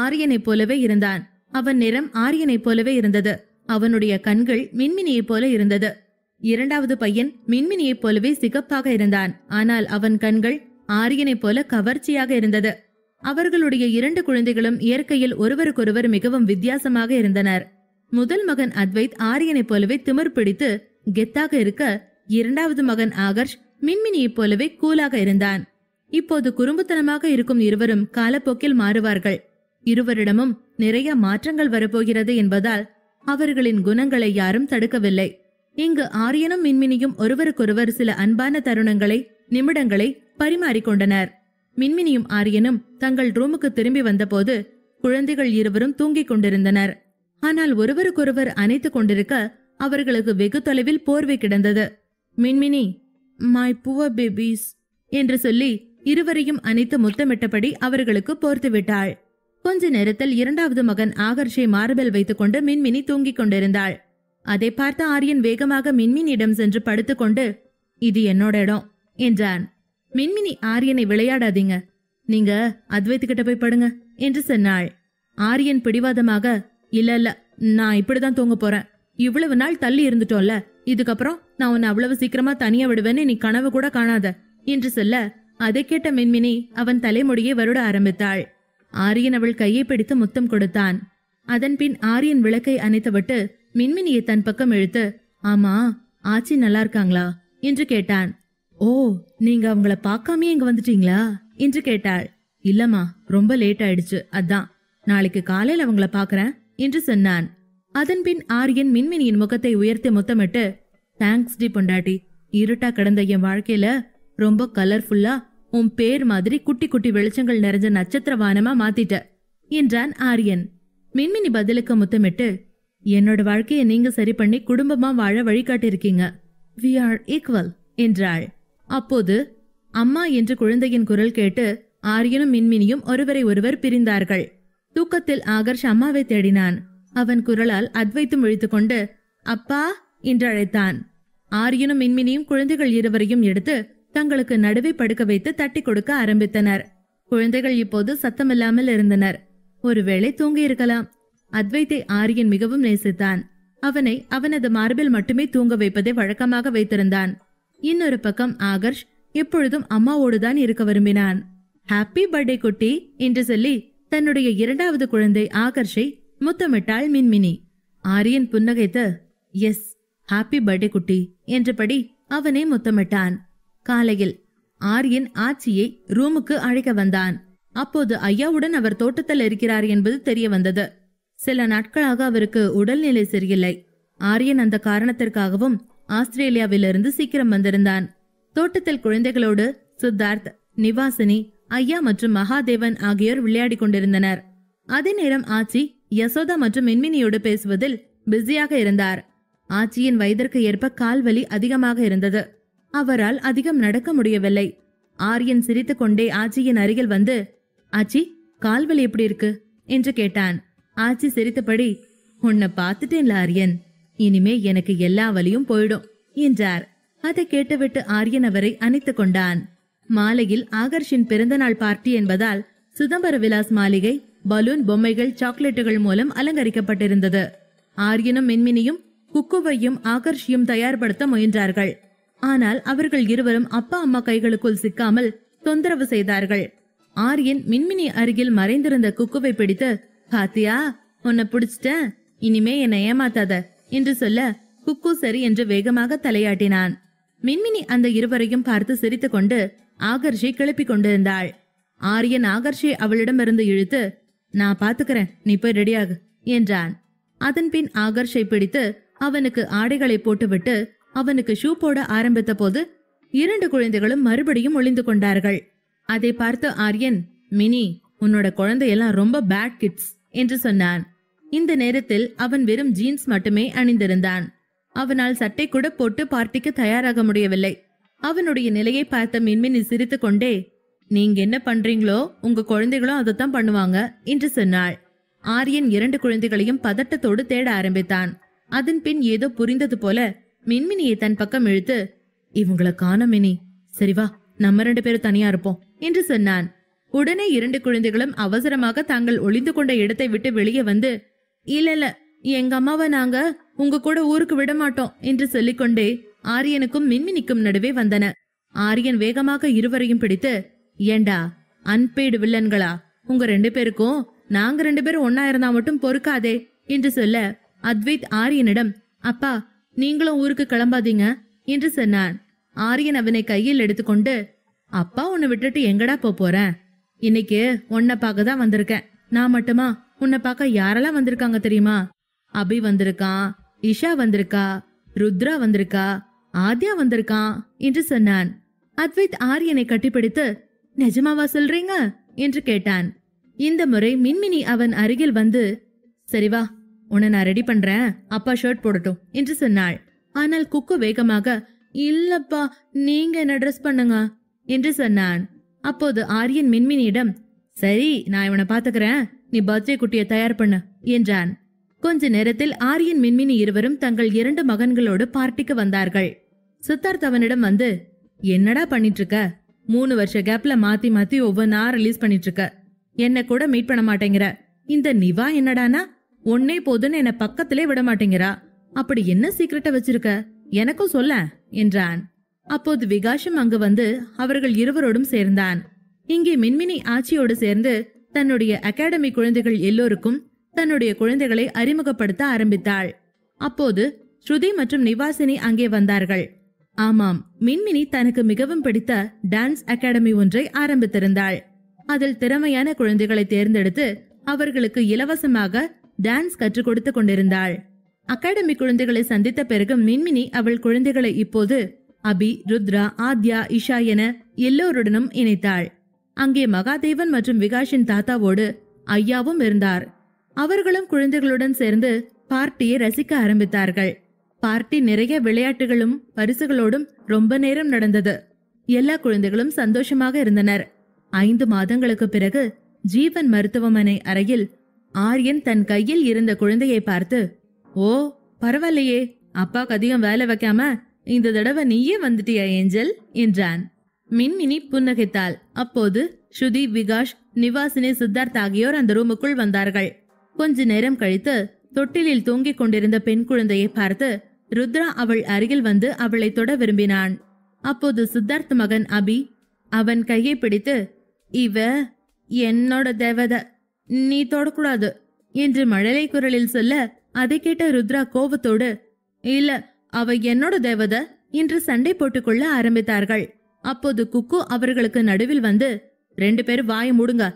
ஆரியனைப் போலவே இருந்தான். அவன் நிறம் ஆரியனைப் போலவே இருந்தது. அவனுடைய கண்கள் மின்மினியைப் போல இருந்தது. 2வது பையன் மின்மினியைப் போலவே சிகப்பாக இருந்தான். ஆனால் அவன் கண்கள் ஆரியனைப் போல கவர்ச்சியாக இருந்தது. அவர்களுடைய 2 குழந்தைகளும் இயற்கையில் ஒருவருக்கொருவர் மிகவும் வித்தியாசமாக இருந்தனர். முதல் மகன் அத்வைத் ஆரியனைப் போலவே திமிர் பிடித்து கெத்தாக இருக்க, 2வது மகன் ஆகர்ஷ் மின்மினியைப் போலவே கூலாக இருந்தான். இப்போது குறும்புத்தனமாக இருக்கும் இருவரும் காலப்போக்கில் மாறுவார்கள். இருவரிடமும் நிறைய மாற்றங்கள் வரப்போகிறது என்பதால் அவர்களின் குணங்களை யாரும் தடுக்கவில்லை. இங்கு ஆரியனும் மின்மினியும் ஒருவருக்கொருவர் சில அன்பான தருணங்களை, நிமிடங்களை பரிமாறிக்கொண்டனர். மின்மினியும் ஆரியனும் தங்கள் ரூமுக்கு திரும்பி வந்தபோது குழந்தைகள் இருவரும் தூங்கிக் கொண்டிருந்தனர். ஆனால் ஒருவருக்கொருவர் அணைத்துக் கொண்டிருக்க அவர்களுக்கு வெகு தொலைவில் போர்வை கிடந்தது. மின்மினி, மை புவர் பேபிஸ் என்று சொல்லி இருவரையும் அணைத்து முத்தமிட்டபடி அவர்களுக்கு போர்த்து விட்டாள். கொஞ்ச நேரத்தில் 2வது மகன் ஆகர்ஷை மார்பில் வைத்துக் கொண்டு மின்மினி தூங்கிக் கொண்டிருந்தாள். அதை பார்த்த ஆரியன் வேகமாக மின்மினியிடம் சென்று படுத்துக்கொண்டு, இது என்னோட இடம் என்றான். மின்மினி ஆரியனை, விளையாடாதீங்க, நீங்க அத்வைத்துக்கிட்ட போய் படுங்க என்று சொன்னாள். ஆரியன் பிடிவாதமாக, இல்ல, நான் இப்படிதான் தூங்க போறேன். இவ்வளவு நாள் தள்ளி இருந்துட்டோம்ல, இதுக்கப்புறம் நான் உன்னை அவ்வளவு சீக்கிரமா தனியா விடுவேன்னு நீ கனவு கூட காணாத என்று சொல்ல, அதை கேட்ட மின்மினி அவன் தலைமுடியை வருட ஆரம்பித்தாள். ஆரியன் அவள் கையை பிடித்து முத்தம் கொடுத்தான். அதன்பின் ஆரியன் விளக்கை அணைத்துவிட்டு மின்மினியை தன் பக்கம் இழுத்து, ஆமா, ஆச்சி நல்லா இருக்காங்களா என்று கேட்டான். ஓ, நீங்க அவங்கள பார்க்காமே இங்க வந்துட்டீங்களா என்று கேட்டாள். இல்லம்மா, ரொம்ப லேட் ஆயிடுச்சு, அதான் நாளைக்கு காலையில அவங்கள பாக்குறேன் என்று சொன்னான். அதன்பின் ஆரியன் மின்மினியின் முகத்தை உயர்த்தி முத்தமிட்டு, தேங்க்ஸ் டி பொண்டாட்டி, இருட்டா கிடந்த என் வாழ்க்கையில ரொம்ப கலர்ஃபுல்லா உன் பேர் மாதிரி குட்டி குட்டி வெளிச்சங்கள் நிறைஞ்ச நட்சத்திர வானமா மாத்திட்ட என்றான் ஆரியன். மின்மினி பதிலுக்கு முத்தமிட்டு, என்னோட வாழ்க்கையை நீங்க சரி பண்ணி குடும்பமா வாழ வழிகாட்டிருக்கீங்க. We are equal என்றாள். அப்போது அம்மா என்று குழந்தையின் குரல் கேட்டு ஆரியனும் மின்மினியும் ஒருவரை ஒருவர் பிரிந்தார்கள். தூக்கத்தில் ஆகர்ஷ் அம்மாவை தேடினான். அவன் குரலால் அத்வைத்தும் விழித்துக்கொண்டு அப்பா என்று அழைத்தான். ஆரியனும் மின்மினியும் குழந்தைகள் இருவரையும் எடுத்து தங்களுக்கு நடுவே படுக்க வைத்து தட்டி கொடுக்க ஆரம்பித்தனர். குழந்தைகள் இப்போது சத்தமில்லாமல் இருந்தனர். ஒருவேளை தூங்கியிருக்கலாம். அத்வைத்தை ஆரியன் மிகவும் நேசித்தான். அவனை அவனது மார்பில் மட்டுமே தூங்க வைப்பதை வழக்கமாக வைத்திருந்தான். இன்னொரு பக்கம் ஆகர்ஷ் எப்பொழுதும் அம்மாவோடுதான் இருக்க விரும்பினான். ஹாப்பி பர்த்டே குட்டி என்று சொல்லி தன்னுடைய இரண்டாவது குழந்தை ஆகர்ஷை முத்தமிட்டாள் மின்மினி. ஆரியன் புன்னகைத்து எஸ் ஹாப்பி பர்த்டே குட்டி என்றபடி அவனை முத்தமிட்டான். காலையில் ஆரியன் ஆச்சியை ரூமுக்கு அழைக்க வந்தான். அப்போது ஐயாவுடன் அவர் தோட்டத்தில் இருக்கிறார் என்பது தெரிய வந்தது. சில நாட்களாக அவருக்கு உடல்நிலை சரியில்லை. ஆரியன் அந்த காரணத்திற்காகவும் ஆஸ்திரேலியாவிலிருந்து சீக்கிரம் வந்திருந்தான். தோட்டத்தில் குழந்தைகளோடு சித்தார்த், நிவாசினி, ஐயா மற்றும் மகாதேவன் ஆகியோர் விளையாடி கொண்டிருந்தனர். அதே நேரம் ஆச்சி யசோதா மற்றும் மின்மினியோடு பேசுவதில் பிஸியாக இருந்தார். ஆச்சியின் வயதிற்கு ஏற்ப கால்வலி அதிகமாக இருந்தது. அவரால் அதிகம் நடக்க முடியவில்லை. ஆரியன் சிரித்துக் கொண்டே ஆச்சியின் அருகில் வந்து, ஆச்சி கால்வலி எப்படி இருக்கு என்று கேட்டான். ஆச்சி சிரித்தபடி, உன்னை பார்த்துட்டேன்ல ஆரியன், இனிமே எனக்கு எல்லா வலியும் போயிடும் என்றார். அதை கேட்டுவிட்டு ஆரியன் அவரை அணைத்துக் கொண்டான். மாலையில் ஆகர்ஷின் பிறந்தநாள் பார்ட்டி என்பதால் சிதம்பர விலாஸ் மாளிகை பலூன், பொம்மைகள், சாக்லேட்டுகள் மூலம் அலங்கரிக்கப்பட்டிருந்தது. ஆரியனும் மின்மினியும் குக்குவையும் ஆகர்ஷியும் தயார்படுத்த முயன்றார்கள். ஆனால் அவர்கள் இருவரும் அப்பா அம்மா கைகளுக்குள் சிக்காமல் தொந்தரவு செய்தார்கள். ஆரியன் மின்மினி அருகில் மறைந்திருந்த குக்குவை பிடித்து, பாத்தியா உன்னை பிடிச்சிட்டேன், இனிமே என்னை ஏமாத்தாத என்று சொல்ல குக்கு சரி என்று வேகமாக தலையாட்டினான். மின்மினி அந்த இருவரையும் பார்த்து சிரித்துக் கொண்டு ஆகர்ஷை கிளப்பிக் கொண்டிருந்தாள். ஆரியன் ஆகர்ஷை அவளிடமிருந்து இழுத்து, நான் பாத்துக்கிறேன், நீ போய் ரெடியாகு என்றான். அதன்பின் ஆகர்ஷை பிடித்து அவனுக்கு ஆடைகளை போட்டுவிட்டு அவனுக்கு ஷூ போட ஆரம்பித்த போது இரண்டு குழந்தைகளும் மறுபடியும் ஒளிந்து கொண்டார்கள். அதை பார்த்து ஆரியன், மினி உன்னோட குழந்தையெல்லாம் ரொம்ப பேட் கிட்ஸ் என்று சொன்னான். இந்த நேரத்தில் அவன் வெறும் ஜீன்ஸ் மட்டுமே அணிந்திருந்தான். அவனால் சட்டை கூட போட்டு பார்ட்டிக்கு தயாராக முடியவில்லை. அவனுடைய நிலையை பார்த்த மின்மினி சிரித்துக் கொண்டே, நீங்க என்ன பண்றீங்களோ உங்க குழந்தைகளும் அதைத்தான் பண்ணுவாங்க என்று சொன்னாள். ஆரியன் இரண்டு குழந்தைகளையும் பதட்டத்தோடு தேட ஆரம்பித்தான். அதன் பின் ஏதோ புரிந்தது போல மின்மினியை தன் பக்கம் இழுத்து, இவங்களை காணோம் மினி, சரி வா நம்ம 2 பேரும் தனியா இருப்போம் என்று சொன்னான். உடனே இரண்டு குழந்தைகளும் அவசரமாக தாங்கள் ஒளிந்து கொண்ட இடத்தை விட்டு வெளியே வந்து, இல்ல எங்க அம்மாவை நாங்க உங்க கூட ஊருக்கு விட மாட்டோம் என்று சொல்லிக்கொண்டே ஆரியனுக்கும் மின்மினிக்கும் நடுவே வந்தன. ஆரியன் வேகமாக இருவரையும் பிடித்து, ஏண்டா அன்பெய்டு வில்லன்களா, உங்க 2 பேருக்கும் நாங்க 2 பேரும் ஒன்னா இருந்தா மட்டும் பொறுக்காதே என்று சொல்ல அத்வைத் ஆரியனிடம், அப்பா நீங்களும் ஊருக்கு கிளம்பாதீங்க என்று சொன்னான். ஆரியன் அவனை கையில் எடுத்துக்கொண்டு, அப்பா உன்னை விட்டுட்டு எங்கடா போறேன், இன்னைக்கு உன்னை பார்க்க தான் வந்திருக்கேன். நான் மட்டுமா, உன்னை பார்க்க யாரெல்லாம் வந்திருக்காங்க தெரியுமா? அபி வந்திருக்கான், இஷா வந்திருக்கா, ருத்ரா வந்திருக்கா, ஆத்யா வந்திருக்கான் என்று சொன்னான். அத்வைத் ஆரியனை கட்டிப்பிடித்து, நிஜமாவா சொல்றீங்க என்று கேட்டான். இந்த முறை மின்மினி அவன் அருகில் வந்து, சரிவா உன்னை நான் ரெடி பண்றேன், அப்பா ஷர்ட் போடட்டும் என்று சொன்னாள். ஆனால் குக்கு வேகமாக, இல்லப்பா நீங்க என்ன ட்ரெஸ் பண்ணுங்க என்று சொன்னான். அப்போது ஆரியன் மின்மினியிடம், சரி நான் இவனை பாத்துக்கிறேன், நீ பர்த்டே குட்டியை தயார் பண்ண என்றான். கொஞ்ச நேரத்தில் ஆரியன் மின்மினி இருவரும் தங்கள் 2 மகன்களோடு பார்ட்டிக்கு வந்தார்கள். சித்தார்த் அவனிடம் வந்து, என்னடா பண்ணிட்டு இருக்க, 3 வருஷ கேப்ல மாத்தி மாத்தி ஒவ்வொன்னா ரிலீஸ் பண்ணிட்டு இருக்க, என்ன கூட மீட் பண்ண மாட்டேங்கிற. இந்த நிவா என்னடானா ஒன்னே போதுன்னு என்ன பக்கத்திலே விட மாட்டேங்கிறா, அப்படி என்ன சீக்கிரட்ட வச்சிருக்க, எனக்கும் சொல்ல என்றான். அப்போது விகாஷம் அங்கு வந்து அவர்கள் இருவரோடும் சேர்ந்தான். இங்கே மின்மினி ஆச்சியோடு சேர்ந்து தன்னுடைய அகாடமி குழந்தைகள் எல்லோருக்கும் தன்னுடைய குழந்தைகளை அறிமுகப்படுத்த ஆரம்பித்தாள். அப்போது ஸ்ருதி மற்றும் நிவாசினி அங்கே வந்தார்கள். ஆமாம், மின்மினி தனக்கு மிகவும் பிடித்த டான்ஸ் அகாடமி ஒன்றை ஆரம்பித்திருந்தாள். அதில் திறமையான குழந்தைகளை தேர்ந்தெடுத்து அவர்களுக்கு இலவசமாக டான்ஸ் கற்றுக் கொடுத்து கொண்டிருந்தாள். அகாடமி குழந்தைகளை சந்தித்த பிறகு மின்மினி அவள் குழந்தைகளை இப்போது அபி, ருத்ரா, ஆத்யா, இஷா என எல்லோருடனும் இணைத்தாள். அங்கே மகாதேவன் மற்றும் விகாஷின் தாத்தாவோடு ஐயாவும் இருந்தார். அவர்களும் குழந்தைகளுடன் சேர்ந்து பார்ட்டியை ரசிக்க ஆரம்பித்தார்கள். பார்ட்டி நிறைய விளையாட்டுகளும் பரிசுகளோடும் ரொம்ப நேரம் நடந்தது. எல்லா குழந்தைகளும் சந்தோஷமாக இருந்தனர். 5 மாதங்களுக்கு பிறகு ஜீவன் மருத்துவமனை அறையில் ஆரியன் தன் கையில் இருந்த குழந்தையை பார்த்து, ஓ பரவாயில்லையே, அப்பாக்கு அதிகம் வேலை வைக்காம இந்த தடவை நீயே வந்துட்டியா ஏஞ்சல் என்றான். மின்மினி புன்னகைத்தாள். அப்போது ஸ்ருதி, விகாஷ், நிவாசினி, சித்தார்த் ஆகியோர் அந்த ரூமுக்குள் வந்தார்கள். கொஞ்ச நேரம் கழித்து தொட்டிலில் தூங்கிக் கொண்டிருந்த பெண் குழந்தையை பார்த்து ருத்ரா அவள் அருகில் வந்து அவளை தொட விரும்பினான். அப்போது சித்தார்த் மகன் அபி அவன் கையை பிடித்து, இவ என்னோட தேவதை, நீ தொடக்கூடாது என்று மழலை குரலில் சொல்ல, அதை கேட்ட ருத்ரா கோபத்தோடு, இல்ல அவ என்னோட தேவதை என்று சண்டை போட்டுக்கொள்ள ஆரம்பித்தார்கள். அப்போது குக்கு அவர்களுக்கு நடுவில் வந்து, 2 பேரும் வாய மூடுங்க,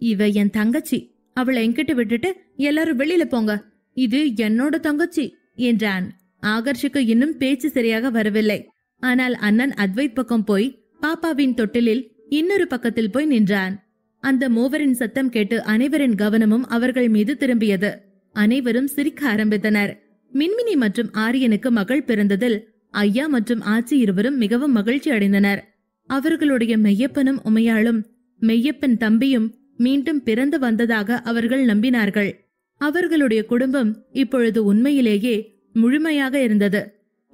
இவ என் தங்கச்சி, அவளை என்கிட்ட விட்டுட்டு எல்லாரும் வெளியில போங்க, இது என்னோட தங்கச்சி என்றான். ஆகர்ஷுக்கு இன்னும் பேச்சு சரியாக வரவில்லை. ஆனால் அண்ணன் அத்வைத் பக்கம் போய் பாப்பாவின் தொட்டிலில் இன்னொரு பக்கத்தில் போய் நின்றான். அந்த மூவரின் சத்தம் கேட்டு அனைவரின் கவனமும் அவர்கள் மீது திரும்பியது. அனைவரும் சிரிக்க ஆரம்பித்தனர். மின்மினி மற்றும் ஆரியனுக்கு மகள் பிறந்ததில் ஐயா மற்றும் ஆச்சி இருவரும் மிகவும் மகிழ்ச்சி அடைந்தனர். அவர்களுடைய மெய்யப்பனும் உமையாளும் மெய்யப்பன் தம்பியும் மீண்டும் பிறந்து வந்ததாக அவர்கள் நம்பினார்கள். அவர்களுடைய குடும்பம் இப்பொழுது உண்மையிலேயே முழுமையாக இருந்தது.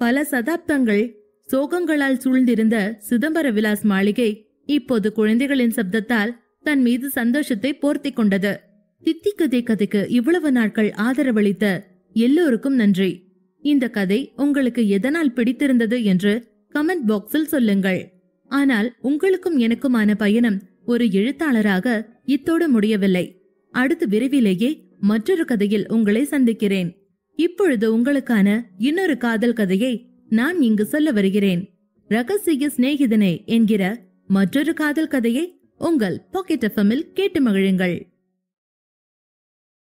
பல சதாப்தங்கள் சோகங்களால் சூழ்ந்திருந்த சிதம்பர விலாஸ் மாளிகை இப்போது குழந்தைகளின் சப்தத்தால் தன் மீது சந்தோஷத்தை போர்த்தி கொண்டது. தித்திக்கதை கதைக்கு இவ்வளவு நாட்கள் ஆதரவளித்த எல்லோருக்கும் நன்றி. இந்த கதை உங்களுக்கு எதனால் பிடித்திருந்தது என்று கமெண்ட் பாக்ஸில் சொல்லுங்கள். ஆனால் உங்களுக்கும் எனக்குமான பயணம் ஒரு எழுத்தாளராக இத்தோடு முடியவில்லை. அடுத்து விரைவிலேயே மற்றொரு கதையில் உங்களை சந்திக்கிறேன். இப்பொழுது உங்களுக்கான இன்னொரு காதல் கதையை நான் இங்கு சொல்ல வருகிறேன். ரகசிய சிநேகிதனே என்கிற மற்றொரு காதல் கதையை உங்கள் பாக்கெட் எஃப்எம்மில் கேட்டு மகிழுங்கள்.